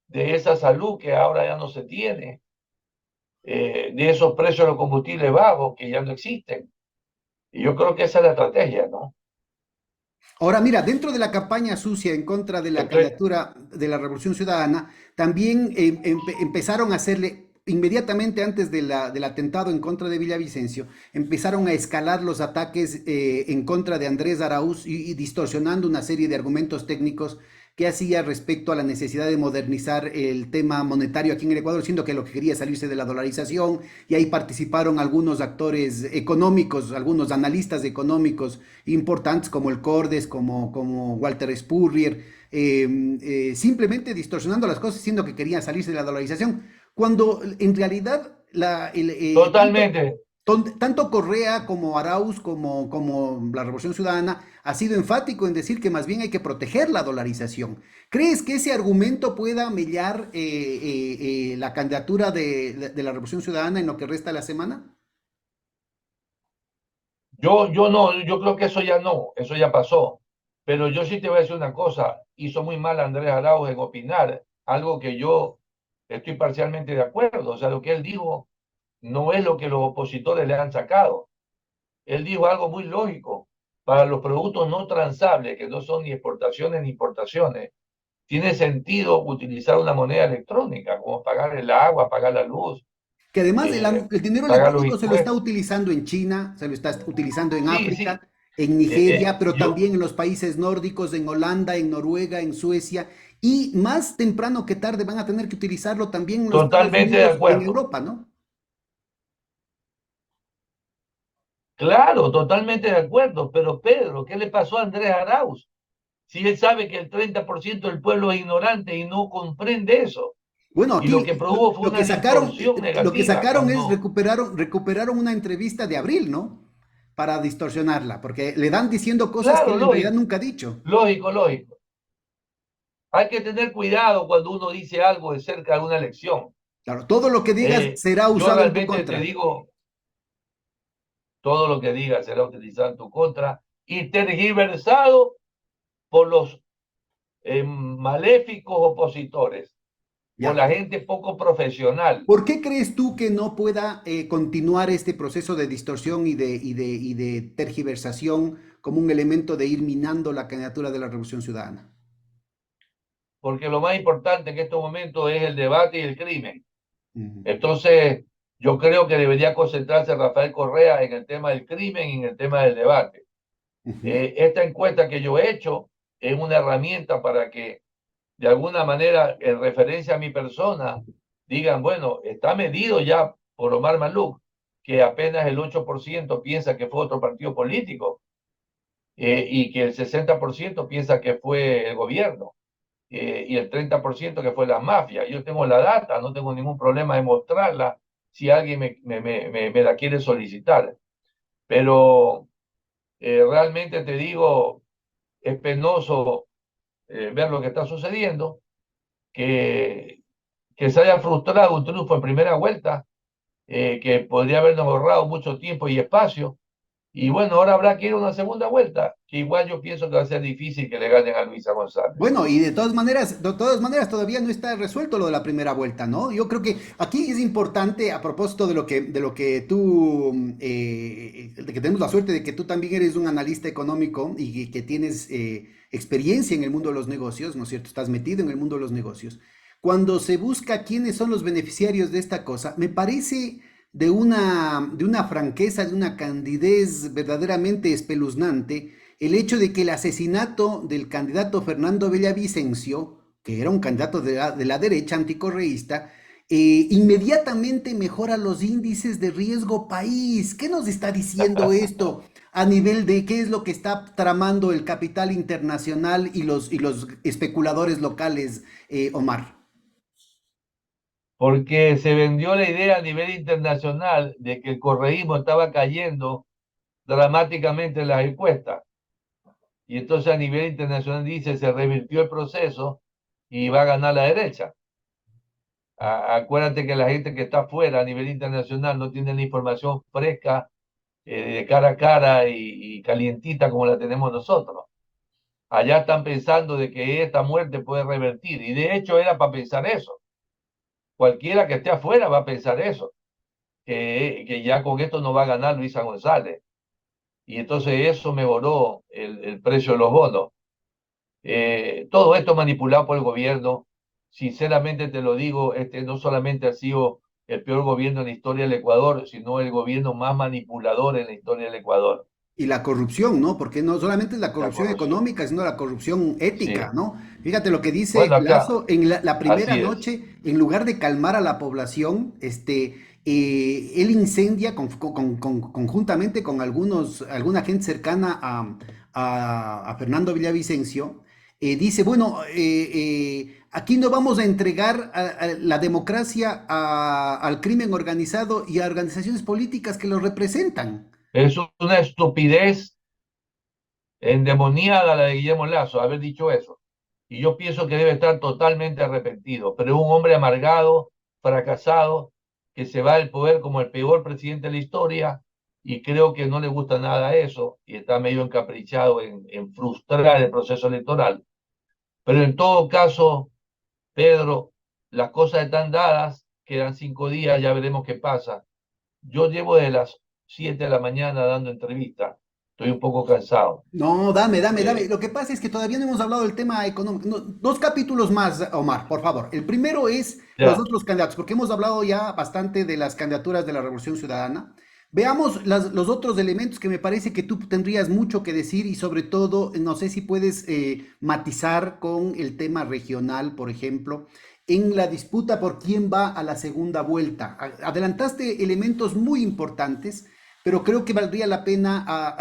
de esa salud que ahora ya no se tiene, de esos precios de los combustibles bajos que ya no existen. Y yo creo que esa es la estrategia, ¿no? Ahora, mira, dentro de la campaña sucia en contra de la Estoy, candidatura de la Revolución Ciudadana, también empezaron a hacerle, inmediatamente antes del atentado en contra de Villavicencio, empezaron a escalar los ataques en contra de Andrés Araúz y distorsionando una serie de argumentos técnicos que hacía respecto a la necesidad de modernizar el tema monetario aquí en el Ecuador, siendo que lo que quería salirse de la dolarización, y ahí participaron algunos actores económicos, algunos analistas económicos importantes como el Cordes, como Walter Spurrier, simplemente distorsionando las cosas, diciendo que querían salirse de la dolarización, cuando en realidad totalmente, Tanto Correa como Arauz como la Revolución Ciudadana ha sido enfático en decir que más bien hay que proteger la dolarización. ¿Crees que ese argumento pueda mellar la candidatura de la Revolución Ciudadana en lo que resta de la semana? Yo no, yo creo que eso ya no, eso ya pasó. Pero yo sí te voy a decir una cosa, hizo muy mal Andrés Arauz en opinar, algo que yo estoy parcialmente de acuerdo. O sea, lo que él dijo no es lo que los opositores le han sacado. Él dijo algo muy lógico. Para los productos no transables, que no son ni exportaciones ni importaciones, tiene sentido utilizar una moneda electrónica, como pagar el agua, pagar la luz, Que además eh, el dinero pagar los electrónico se lo está impuestos. utilizando en China, se lo está utilizando en Sí, África, sí. en Nigeria, pero Yo también en los países nórdicos, en Holanda, en Noruega, en Suecia, y más temprano que tarde van a tener que utilizarlo también en los Estados totalmente de Unidos y en acuerdo. Europa, ¿no? Claro, totalmente de acuerdo. Pero Pedro, ¿qué le pasó a Andrés Arauz? Si él sabe que el 30% del pueblo es ignorante y no comprende eso. Bueno, Y lo aquí que produjo fue una distorsión lo que negativa sacaron es cuando, recuperaron una entrevista de abril, ¿no? Para distorsionarla, porque le dan diciendo cosas que claro, él en realidad lógico, nunca ha dicho. lógico, lógico. Hay que tener cuidado cuando uno dice algo de cerca de una elección. Claro, todo lo que digas será Yo usado en tu realmente te contra. digo, todo lo que diga será utilizado en tu contra y tergiversado por los maléficos opositores, por Ya. la gente poco profesional, ¿Por qué crees tú que no pueda continuar este proceso de distorsión y de tergiversación como un elemento de ir minando la candidatura de la Revolución Ciudadana? porque lo más importante en estos momentos es el debate y el crimen. Ujú, Entonces, yo creo que debería concentrarse Rafael Correa en el tema del crimen y en el tema del debate. ujú. Esta encuesta que yo he hecho es una herramienta para que, de alguna manera, en referencia a mi persona, digan, bueno, está medido ya por Omar Maluk, que apenas el 8% piensa que fue otro partido político y que el 60% piensa que fue el gobierno y el 30% que fue la mafia. Yo tengo la data, no tengo ningún problema de mostrarla si alguien me la quiere solicitar. Pero realmente te digo, es penoso ver lo que está sucediendo, que, que se haya frustrado un triunfo en primera vuelta, que podría habernos ahorrado mucho tiempo y espacio. Y bueno, ahora habrá que ir a una segunda vuelta, que igual yo pienso que va a ser difícil que le ganen a Luisa González. Bueno, y de todas maneras todavía no está resuelto lo de la primera vuelta, ¿no? Yo creo que aquí es importante, a propósito de lo que tú, de que tenemos la suerte de que tú también eres un analista económico y que tienes experiencia en el mundo de los negocios, ¿no es cierto? Estás metido en el mundo de los negocios. Cuando se busca quiénes son los beneficiarios de esta cosa, me parece de una franqueza, de una candidez verdaderamente espeluznante el hecho de que el asesinato del candidato Fernando Villavicencio, que era un candidato de la derecha anticorreísta, inmediatamente mejora los índices de riesgo país. ¿Qué nos está diciendo esto a nivel de qué es lo que está tramando el capital internacional y los especuladores locales, Omar? Porque se vendió la idea a nivel internacional de que el correísmo estaba cayendo dramáticamente en las encuestas. Y entonces a nivel internacional dice se revirtió el proceso y va a ganar la derecha. Acuérdate que la gente que está afuera a nivel internacional no tiene la información fresca de cara a cara y calientita como la tenemos nosotros. Allá están pensando de que esta muerte puede revertir y de hecho era para pensar eso. Cualquiera que esté afuera va a pensar eso, que ya con esto no va a ganar Luisa González. Y entonces eso mejoró el precio de los bonos. Todo esto manipulado por el gobierno. Sinceramente te lo digo, este no solamente ha sido el peor gobierno en la historia del Ecuador, sino el gobierno más manipulador en la historia del Ecuador. Y la corrupción, ¿no? Porque no solamente es la La corrupción corrupción. económica, sino la corrupción ética, Sí. ¿no? Fíjate lo que dice Bueno, acá, Lazo en la primera así es. noche, en lugar de calmar a la población, él incendia conjuntamente con alguna gente cercana a Fernando Villavicencio, dice, bueno, aquí no vamos a entregar a la democracia al crimen organizado y a organizaciones políticas que lo representan. Es una estupidez endemoniada la de Guillermo Lazo, haber dicho eso. Y yo pienso que debe estar totalmente arrepentido, pero es un hombre amargado, fracasado, que se va del poder como el peor presidente de la historia, y creo que no le gusta nada eso, y está medio encaprichado en frustrar el proceso electoral. Pero en todo caso, Pedro, las cosas están dadas, quedan 5 días, ya veremos qué pasa. Yo llevo de las 7 de la mañana dando entrevistas, estoy un poco cansado. No, dame. Eh, Lo que pasa es que todavía no hemos hablado del tema económico. No, dos capítulos más, Omar, por favor. El primero es los ya, otros candidatos, porque hemos hablado ya bastante de las candidaturas de la Revolución Ciudadana. Veamos los otros elementos que me parece que tú tendrías mucho que decir y sobre todo, no sé si puedes matizar con el tema regional, por ejemplo, en la disputa por quién va a la segunda vuelta. Adelantaste elementos muy importantes, pero creo que valdría la pena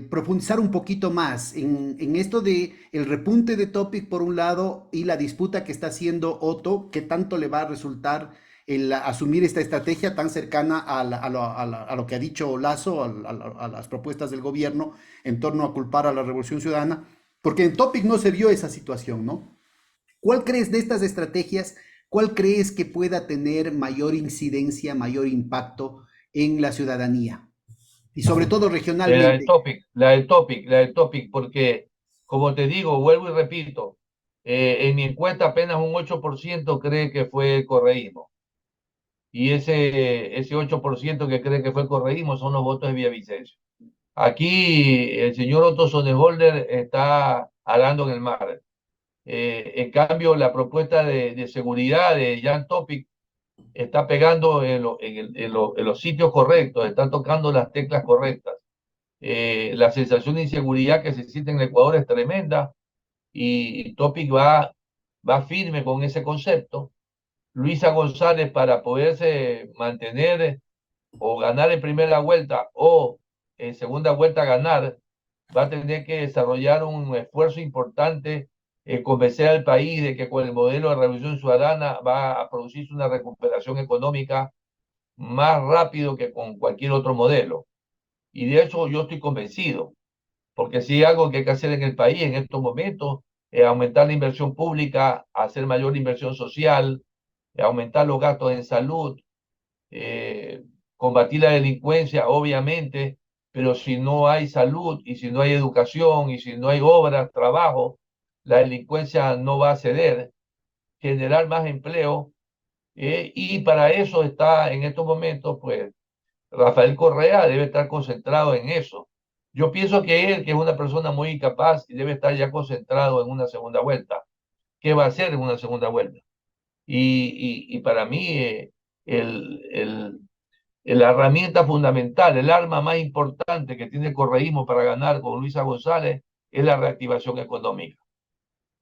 profundizar un poquito más en esto de el repunte de Topic por un lado y la disputa que está haciendo Otto, qué tanto le va a resultar el asumir esta estrategia tan cercana a lo que ha dicho Lazo, a las propuestas del gobierno en torno a culpar a la Revolución Ciudadana, porque en Topic no se vio esa situación, ¿no? ¿Cuál crees de estas estrategias? ¿Cuál crees que pueda tener mayor incidencia, mayor impacto en la ciudadanía? Y sobre todo la del regionalmente. topic, la del topic, porque como te digo, vuelvo y repito, en mi encuesta apenas un 8% cree que fue el correísmo. Y ese 8% que cree que fue el correísmo son los votos de Villavicencio. Aquí el señor Otto Sonnenholder está arando en el mar. En cambio, la propuesta de seguridad de Jan Topic está pegando en los sitios correctos, está tocando las teclas correctas. La sensación de inseguridad que se siente en el Ecuador es tremenda y Topic va firme con ese concepto. Luisa González, para poderse mantener o ganar en primera vuelta o en segunda vuelta ganar, va a tener que desarrollar un esfuerzo importante en convencer al país de que con el modelo de revolución ciudadana va a producirse una recuperación económica más rápido que con cualquier otro modelo. Y de eso yo estoy convencido, porque si hay algo que hay que hacer en el país en estos momentos es aumentar la inversión pública, hacer mayor inversión social, aumentar los gastos en salud, eh, combatir la delincuencia, obviamente, pero si no hay salud y si no hay educación y si no hay obras, trabajo, la delincuencia no va a ceder, generar más empleo, y para eso está en estos momentos, pues, Rafael Correa debe estar concentrado en eso. Yo pienso que él, que es una persona muy capaz, debe estar ya concentrado en una segunda vuelta. ¿Qué va a hacer en una segunda vuelta? Y para mí, el, el, la herramienta fundamental, el arma más importante que tiene el correísmo para ganar con Luisa González es la reactivación económica.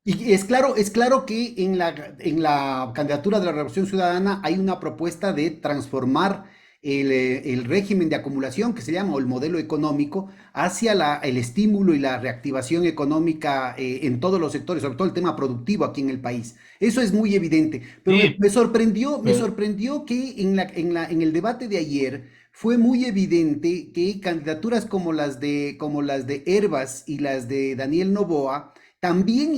Y es claro que en la candidatura de la Revolución Ciudadana hay una propuesta de transformar el régimen de acumulación que se llama, o el modelo económico, hacia el estímulo y la reactivación económica en todos los sectores, sobre todo el tema productivo aquí en el país. Eso es muy evidente. Pero Sí, me pero, sorprendió que en el debate de ayer fue muy evidente que candidaturas como las de Herbas y las de Daniel Noboa también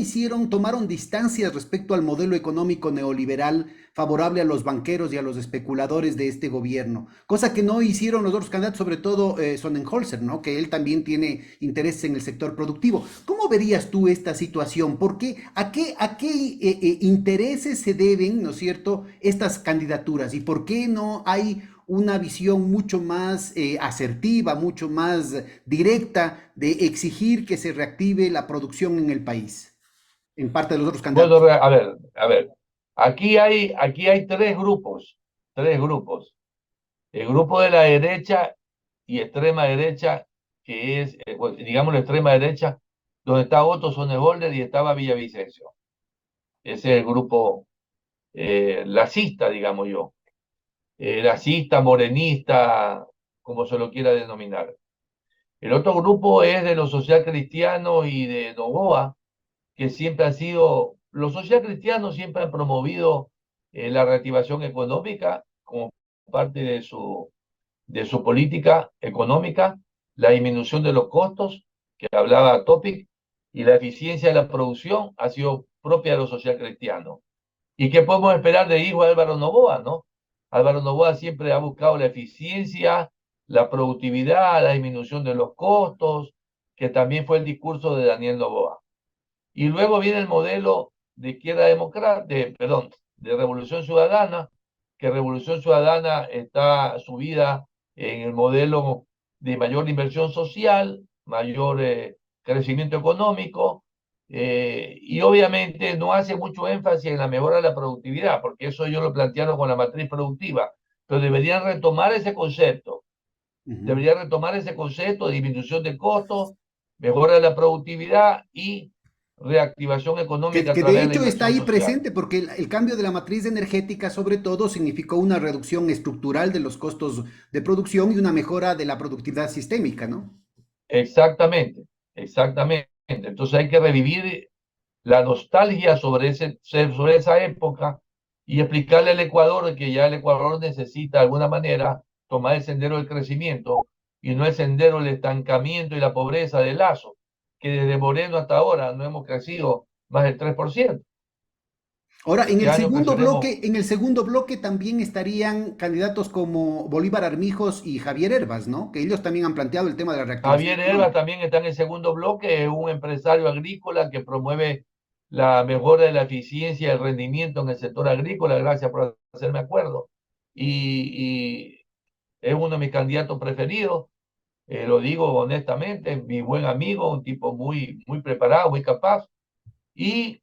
tomaron distancias respecto al modelo económico neoliberal favorable a los banqueros y a los especuladores de este gobierno, cosa que no hicieron los otros candidatos, sobre todo Sonnenholzer, ¿no? Que él también tiene intereses en el sector productivo. ¿Cómo verías tú esta situación? ¿Por qué? A qué intereses se deben, ¿no es cierto?, estas candidaturas y por qué no hay una visión mucho más asertiva, mucho más directa de exigir que se reactive la producción en el país, en parte de los otros bueno, candidatos. a ver, aquí hay tres grupos. El grupo de la derecha y extrema derecha, que es, bueno, digamos, la extrema derecha, donde está Otto Sonnenholder y estaba Villavicencio. Ese es el grupo lacista, digamos yo. Lacista, morenista, como se lo quiera denominar. El otro grupo es de los social cristianos y de Novoa, que siempre ha sido, los socialcristianos siempre han promovido la reactivación económica como parte de su política económica, la disminución de los costos, que hablaba Topic, y la eficiencia de la producción ha sido propia de los socialcristianos. ¿Y qué podemos esperar de hijo de Álvaro Noboa, no? Álvaro Noboa siempre ha buscado la eficiencia, la productividad, la disminución de los costos, que también fue el discurso de Daniel Noboa. Y luego viene el modelo de izquierda democrática, perdón, de Revolución Ciudadana, que Revolución Ciudadana está subida en el modelo de mayor inversión social, mayor crecimiento económico, y obviamente no hace mucho énfasis en la mejora de la productividad, porque eso ellos lo plantearon con la matriz productiva, pero deberían retomar ese concepto, deberían retomar ese concepto de disminución de costos, mejora de la productividad y reactivación económica a Que de través de la hecho está inversión ahí social. presente porque el cambio de la matriz energética sobre todo significó una reducción estructural de los costos de producción y una mejora de la productividad sistémica, ¿no? Exactamente, exactamente. Entonces hay que revivir la nostalgia sobre esa época y explicarle al Ecuador que ya el Ecuador necesita de alguna manera tomar el sendero del crecimiento y no el sendero del estancamiento y la pobreza de Lazo, que desde Moreno hasta ahora no hemos crecido más del 3%. Ahora, Este año creceremos. en el segundo bloque también estarían candidatos como Bolívar Armijos y Javier Herbas, ¿no? Que ellos también han planteado el tema de la reactivación Javier Herbas económica. también está en el segundo bloque, es un empresario agrícola que promueve la mejora de la eficiencia y el rendimiento en el sector agrícola, gracias por hacerme acuerdo. Y es uno de mis candidatos preferidos, lo digo honestamente, mi buen amigo, un tipo muy preparado, muy capaz, y,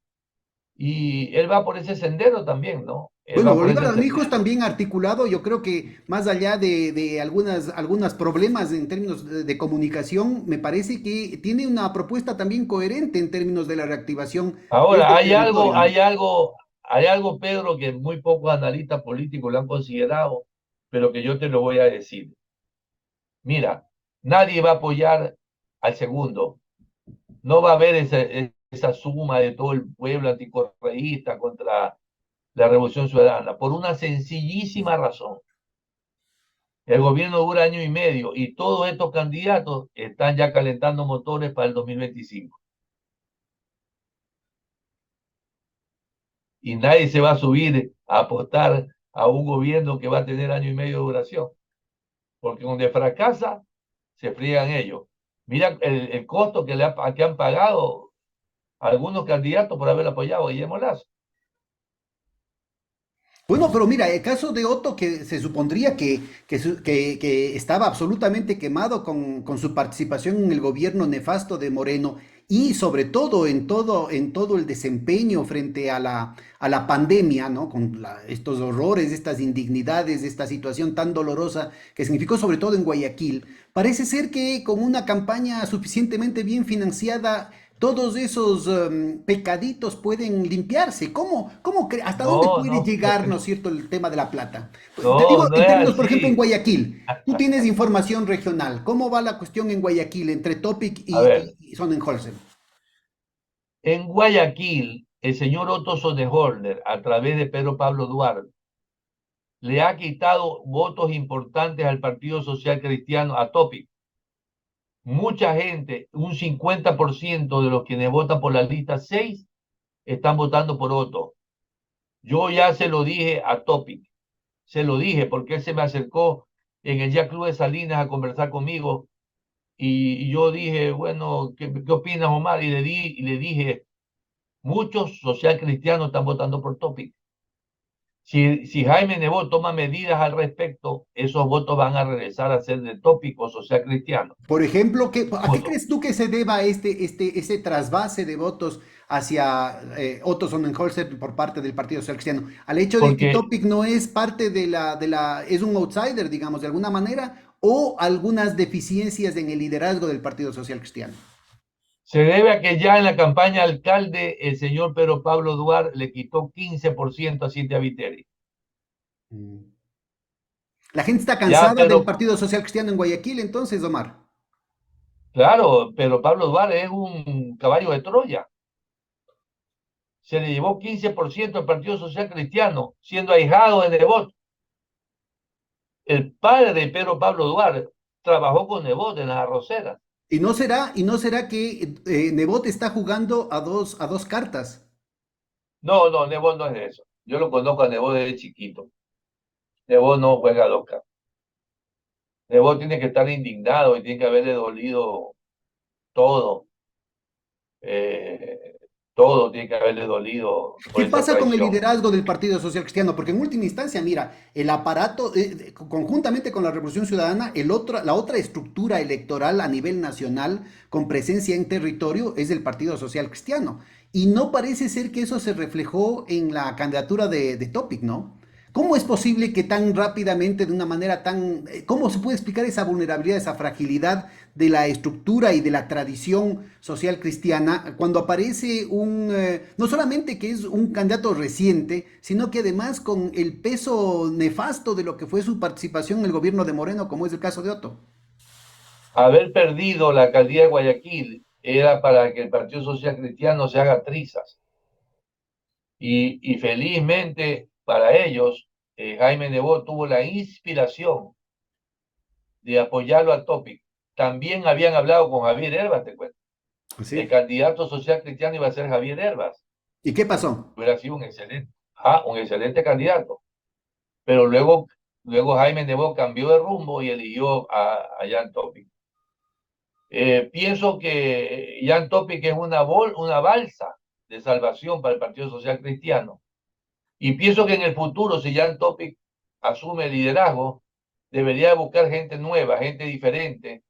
y él va por ese sendero también, ¿no? Él Bueno, va por Bolívar ese Armijos sendero. también articulado, yo creo que más allá de algunas problemas en términos de comunicación, me parece que tiene una propuesta también coherente en términos de la reactivación de este Ahora, territorio, ¿no? hay algo, Pedro, que muy pocos analistas políticos lo han considerado, pero que yo te lo voy a decir. Mira, nadie va a apoyar al segundo. No va a haber esa suma de todo el pueblo anticorreísta contra la Revolución Ciudadana, por una sencillísima razón. El gobierno dura año y medio y todos estos candidatos están ya calentando motores para el 2025. Y nadie se va a subir a apostar a un gobierno que va a tener año y medio de duración, porque donde fracasa, se friegan ellos. Mira el costo que han pagado algunos candidatos por haber apoyado a Guillermo Lazo. Bueno, pero mira, el caso de Otto, que se supondría que estaba absolutamente quemado con su participación en el gobierno nefasto de Moreno y sobre todo en todo el desempeño frente a la pandemia, ¿no? Con estos horrores, estas indignidades, esta situación tan dolorosa que significó sobre todo en Guayaquil, parece ser que con una campaña suficientemente bien financiada todos esos pecaditos pueden limpiarse. ¿Hasta dónde No, puede no, llegar, ¿no es cierto?, el tema de la plata. Te digo, no, no en es términos, por ejemplo, en así. Guayaquil, tú tienes información regional. ¿Cómo va la cuestión en Guayaquil entre Topic A ver, y Sonnenholzer? en Guayaquil, el señor Otto Sonnenholder, a través de Pedro Pablo Duarte, le ha quitado votos importantes al Partido Social Cristiano, a Topic. Mucha gente, un 50% de los quienes votan por la lista 6, están votando por Otto. Yo ya se lo dije a Topic, se lo dije porque él se me acercó en el Yacht Club de Salinas a conversar conmigo y yo dije, bueno, ¿qué opinas, Omar? Y le dije, muchos social cristianos están votando por Topic. Si Jaime Nebot toma medidas al respecto, esos votos van a regresar a ser de Topic o social cristiano. Por ejemplo, ¿a qué Punto. crees tú que se deba ese trasvase de votos hacia Otto Sonnenholzer por parte del Partido Social Cristiano? ¿Al hecho de que Porque Topic no es parte es un outsider, digamos, de alguna manera, o algunas deficiencias en el liderazgo del Partido Social Cristiano? se debe a que ya en la campaña alcalde el señor Pedro Pablo Duarte le quitó 15% a Cintia Viteri. Mm. La gente está Ya cansada del Pedro, Partido Social Cristiano en Guayaquil, entonces, Omar. claro, Pedro Pablo Duarte es un caballo de Troya. se le llevó 15% al Partido Social Cristiano, siendo ahijado de Nebot. El padre de Pedro Pablo Duarte trabajó con Nebot en las arroceras. ¿Y no será que Nebot está jugando a dos cartas? No, no, Nebot no es de eso. Yo lo conozco a Nebot desde chiquito. Nebot no juega loca. Nebot tiene que estar indignado y tiene que haberle dolido todo. Eh, todo tiene que haberle dolido por ¿Qué esa pasa con el traición. liderazgo del Partido Social Cristiano? Porque en última instancia, mira, el aparato, conjuntamente con la Revolución Ciudadana, la otra estructura electoral a nivel nacional con presencia en territorio es el Partido Social Cristiano. Y no parece ser que eso se reflejó en la candidatura de Topic, ¿no? ¿Cómo es posible que tan rápidamente, de una manera cómo se puede explicar esa vulnerabilidad, esa fragilidad de la estructura y de la tradición social cristiana cuando aparece no solamente que es un candidato reciente, sino que además con el peso nefasto de lo que fue su participación en el gobierno de Moreno, como es el caso de Otto? Haber perdido la alcaldía de Guayaquil era para que el Partido Social Cristiano se haga trizas. Y felizmente para ellos, Jaime Nebot tuvo la inspiración de apoyarlo a Topic. También habían hablado con Javier Herbas, te cuento. El ¿Sí? candidato social cristiano iba a ser Javier Herbas. ¿Y qué pasó? Hubiera sido un excelente candidato. Pero luego Jaime Nebot cambió de rumbo y eligió a Jan Topic. Pienso que Jan Topic es una balsa de salvación para el Partido Social Cristiano. Y pienso que en el futuro, si Jan Topic asume el liderazgo, debería buscar gente nueva, gente diferente,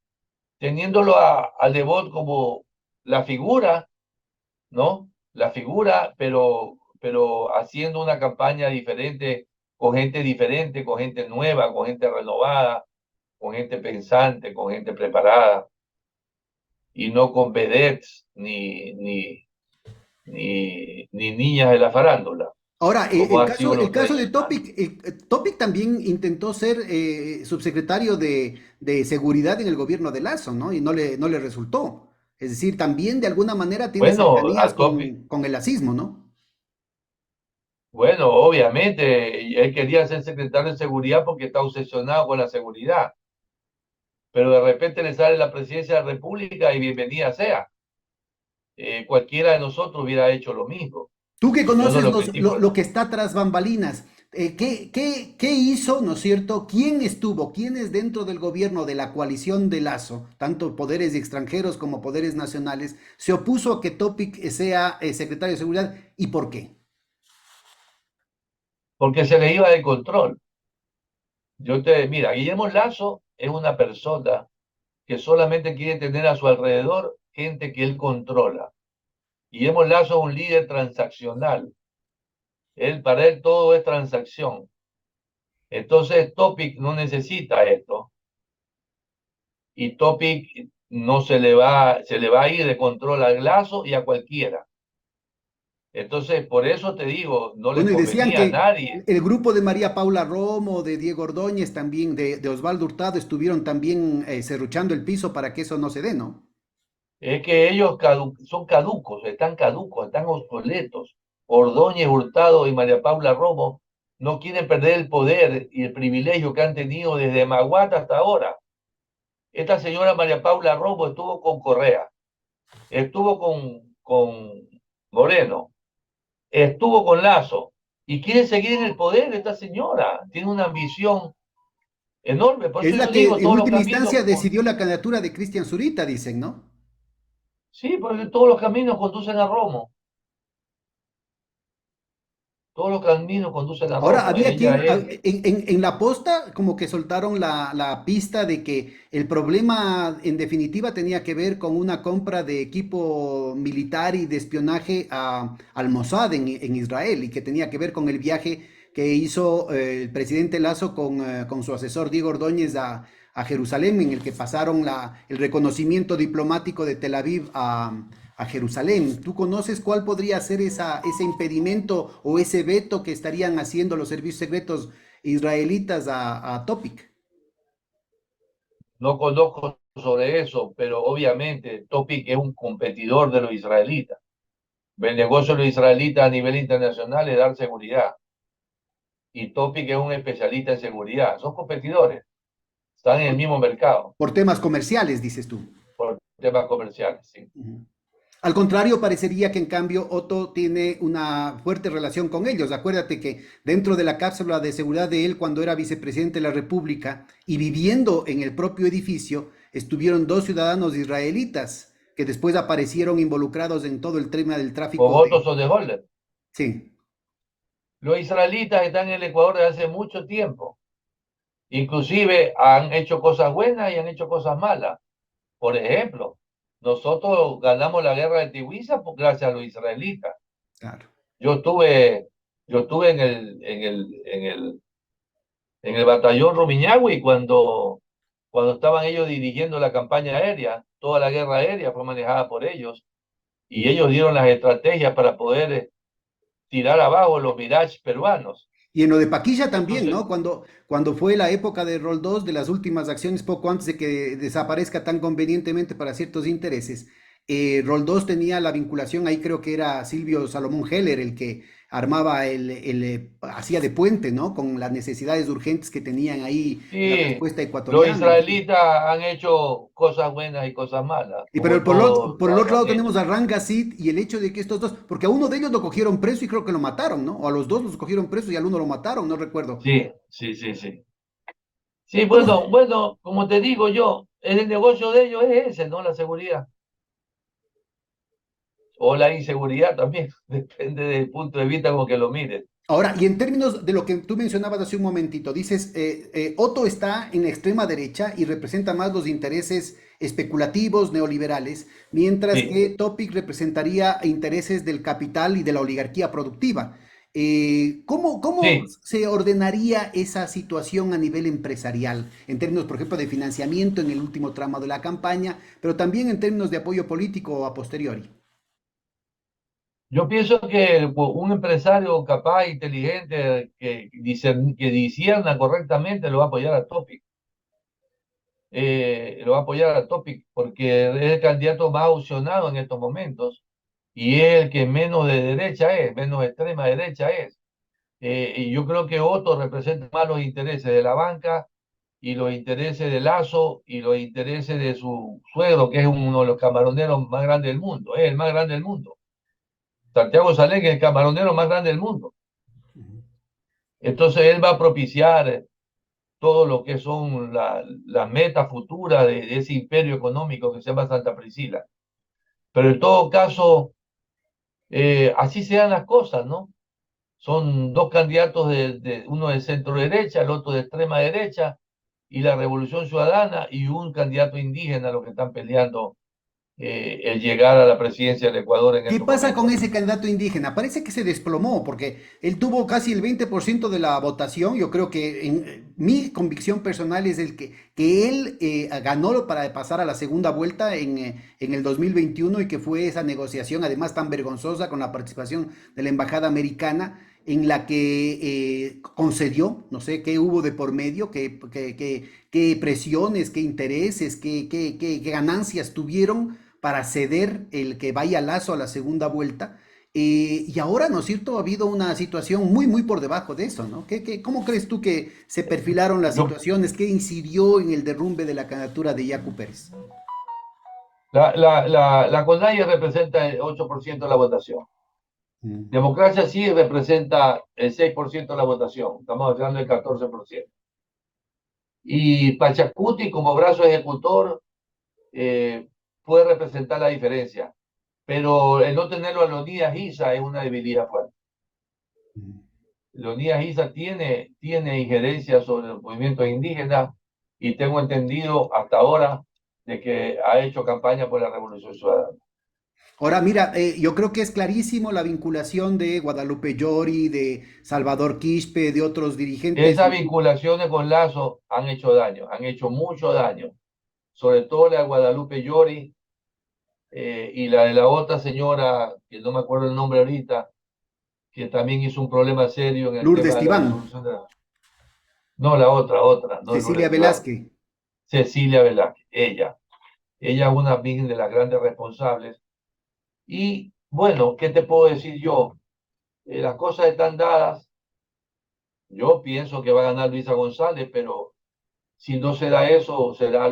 teniéndolo al Nebot como la figura, ¿no? La figura, pero haciendo una campaña diferente, con gente nueva, con gente renovada, con gente pensante, con gente preparada, y no con vedettes ni niñas de la farándula, Ahora, como el ha sido caso, el lo caso de tradicional. Topic, Topic también intentó ser subsecretario de Seguridad en el gobierno de Lazo, ¿no? Y no le resultó. Es decir, también de alguna manera tiene Bueno, cercanías con el lacismo, ¿no? bueno, obviamente, él quería ser secretario de seguridad porque está obsesionado con la seguridad, pero de repente le sale la presidencia de la República y bienvenida sea. Cualquiera de nosotros hubiera hecho lo mismo. Tú que Yo no conoces lo critico. lo que está tras bambalinas, ¿qué hizo, ¿no es cierto? ¿Quién estuvo? ¿Quiénes dentro del gobierno de la coalición de Lazo, tanto poderes extranjeros como poderes nacionales, se opuso a que Topic sea secretario de Seguridad y por qué? Porque se le iba de control. Mira, Guillermo Lazo es una persona que solamente quiere tener a su alrededor gente que él controla. Guillermo Lazo es un líder transaccional. Para él todo es transacción. Entonces Topic no necesita esto y Topic no se le va a ir de control al Lazo y a cualquiera. Entonces, por eso te digo, no le Bueno, y decían convenía a que nadie. el grupo de María Paula Romo, de Diego Ordóñez, también de Osvaldo Hurtado, estuvieron también serruchando el piso para que eso no se dé, ¿no? Es que ellos son caducos, están obsoletos. Ordóñez, Hurtado y María Paula Romo no quieren perder el poder y el privilegio que han tenido desde Maguata hasta ahora. Esta señora María Paula Romo estuvo con Correa, estuvo con Moreno, estuvo con Lazo y quiere seguir en el poder esta señora. Tiene una ambición enorme. Por Es eso la yo que digo, en todos los última caminos, instancia decidió la candidatura de Cristian Zurita, dicen, ¿no? sí, porque todos los caminos conducen a Romo. Todos los caminos conducen a Ahora, Romo. había Ella quien, es, en la posta, como que soltaron la pista de que el problema, en definitiva, tenía que ver con una compra de equipo militar y de espionaje al Mossad en Israel, y que tenía que ver con el viaje que hizo el presidente Lazo con su asesor Diego Ordóñez a Jerusalén, en el que pasaron el reconocimiento diplomático de Tel Aviv a Jerusalén. ¿Tú conoces cuál podría ser ese impedimento o ese veto que estarían haciendo los servicios secretos israelitas a Topic? no conozco sobre eso, pero obviamente Topic es un competidor de los israelitas. El negocio de los israelitas a nivel internacional es dar seguridad. Y Topic es un especialista en seguridad. Son competidores. Están en el mismo mercado Por temas comerciales, dices tú. por temas comerciales, sí. Ujú. Al contrario, parecería que en cambio Otto tiene una fuerte relación con ellos. Acuérdate que dentro de la cápsula de seguridad de él, cuando era vicepresidente de la República y viviendo en el propio edificio, estuvieron dos ciudadanos israelitas que después aparecieron involucrados en todo el tema del Con tráfico Otto de... Sonderholder. Sí, Los israelitas están en el Ecuador desde hace mucho tiempo. Inclusive han hecho cosas buenas y han hecho cosas malas. Por ejemplo, nosotros ganamos la guerra de Tiwisa gracias a los israelitas. claro. Yo estuve, yo estuve en el batallón Rumiñahui cuando estaban ellos dirigiendo la campaña aérea. Toda la guerra aérea fue manejada por ellos y ellos dieron las estrategias para poder tirar abajo los Mirage peruanos. Y en lo de Paquilla también, Entonces, ¿no? Cuando fue la época de Rol 2, de las últimas acciones, poco antes de que desaparezca tan convenientemente para ciertos intereses, Rol 2 tenía la vinculación, ahí creo que era Silvio Salomón Heller el que armaba hacía de puente, ¿no? Con las necesidades urgentes que tenían ahí la sí, respuesta los ecuatoriana, en fin. israelitas han hecho cosas buenas y cosas malas, Y pero como todos por el otro lado han tenemos hecho. a Rangasid y el hecho de que estos dos, porque a uno de ellos lo cogieron preso y creo que lo mataron, ¿no? O a los dos los cogieron preso y al uno lo mataron, no recuerdo. Sí, sí, sí, sí. Sí, ¿Cómo? bueno, como te digo yo, el negocio de ellos es ese, ¿no? La seguridad. O la inseguridad también, depende del punto de vista con que lo mires. Ahora, y en términos de lo que tú mencionabas hace un momentito, dices, Otto está en la extrema derecha y representa más los intereses especulativos neoliberales, mientras Sí, que Topic representaría intereses del capital y de la oligarquía productiva. ¿Cómo sí. se ordenaría esa situación a nivel empresarial, en términos, por ejemplo, de financiamiento en el último tramo de la campaña, pero también en términos de apoyo político a posteriori? Yo pienso que un empresario capaz, inteligente, que discierna correctamente, lo va a apoyar a Topic. Lo va a apoyar a Topic porque es el candidato más opcionado en estos momentos y es el que menos de derecha es, menos extrema derecha es. Y yo creo que Otto representa más los intereses de la banca y los intereses de Lazo y los intereses de su suegro, que es uno de los camaroneros más grandes del mundo, es el más grande del mundo. Santiago Salé, que es el camaronero más grande del mundo. Entonces él va a propiciar todo lo que son las metas futuras de ese imperio económico que se llama Santa Priscila. Pero en todo caso, así se dan las cosas, ¿no? Son dos candidatos, uno de centro derecha, el otro de extrema derecha, y la Revolución Ciudadana, y un candidato indígena, los que están peleando el llegar a la presidencia del Ecuador en ¿Qué estos pasa con momentos. ese candidato indígena? Parece que se desplomó porque él tuvo casi el 20% de la votación. Yo creo que mi convicción personal es que él ganó para pasar a la segunda vuelta en el 2021 y que fue esa negociación además tan vergonzosa con la participación de la Embajada Americana en la que concedió, no sé qué hubo de por medio, qué presiones, qué intereses, qué ganancias tuvieron para ceder el que vaya Lazo a la segunda vuelta. Y ahora, ¿no es cierto? Ha habido una situación muy por debajo de eso, ¿no? ¿Cómo crees tú que se perfilaron las Yo, situaciones? ¿Qué incidió en el derrumbe de la candidatura de Yacu Pérez? la CONAIE representa el 8% de la votación. Mm. Democracia sí representa el 6% de la votación. Estamos hablando del 14%. Y Pachacuti, como brazo ejecutor, eh, puede representar la diferencia. Pero el no tenerlo a Leonidas Issa es una debilidad fuerte. Leonidas Issa tiene injerencia sobre los movimientos indígenas y tengo entendido hasta ahora de que ha hecho campaña por la Revolución Ciudadana. Ahora, mira, yo creo que es clarísimo la vinculación de Guadalupe Llori, de Salvador Quispe, de otros dirigentes. Esas vinculaciones con Lazo han hecho daño, han hecho mucho daño, sobre todo la de Guadalupe Llori y la de la otra señora, que no me acuerdo el nombre ahorita, que también hizo un problema serio en el Lourdes tema de la Tibán, disolución de la... No, la otra, no es Cecilia Lourdes Iván. Velázquez. Cecilia Velázquez, ella es una de las grandes responsables. Y Bueno, ¿qué te puedo decir yo? Las cosas están dadas. Yo pienso que va a ganar Luisa González, pero si no se da eso, será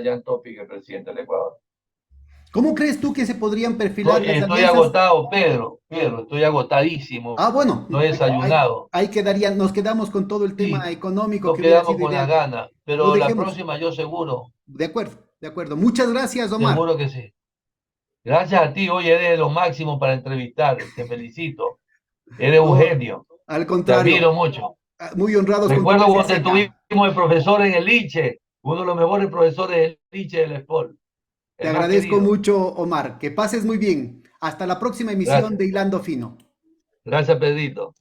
Jan Topic el presidente del Ecuador. ¿Cómo crees tú que se podrían perfilar las Estoy alianzas? agotado, Pedro, estoy agotadísimo. Ah, bueno, No he desayunado. ahí quedaría, nos quedamos con todo el tema Sí, económico nos que hubiera quedamos sido con las ideal. ganas, Lo pero la dejemos. próxima yo seguro, De acuerdo, de acuerdo. Muchas gracias, Omar. seguro que sí. Gracias a ti, hoy eres lo máximo para entrevistar. Te felicito. Eres un No, genio. al Te admiro contrario, mucho. muy honrados con tu Recuerdo cuando presencia estuvimos acá. el profesor en el Liche, uno de los mejores profesores del Liche del Sport, Te el más agradezco querido. mucho, Omar. Que pases muy bien. Hasta la próxima emisión Gracias. de Hilando Fino. Gracias, Pedrito.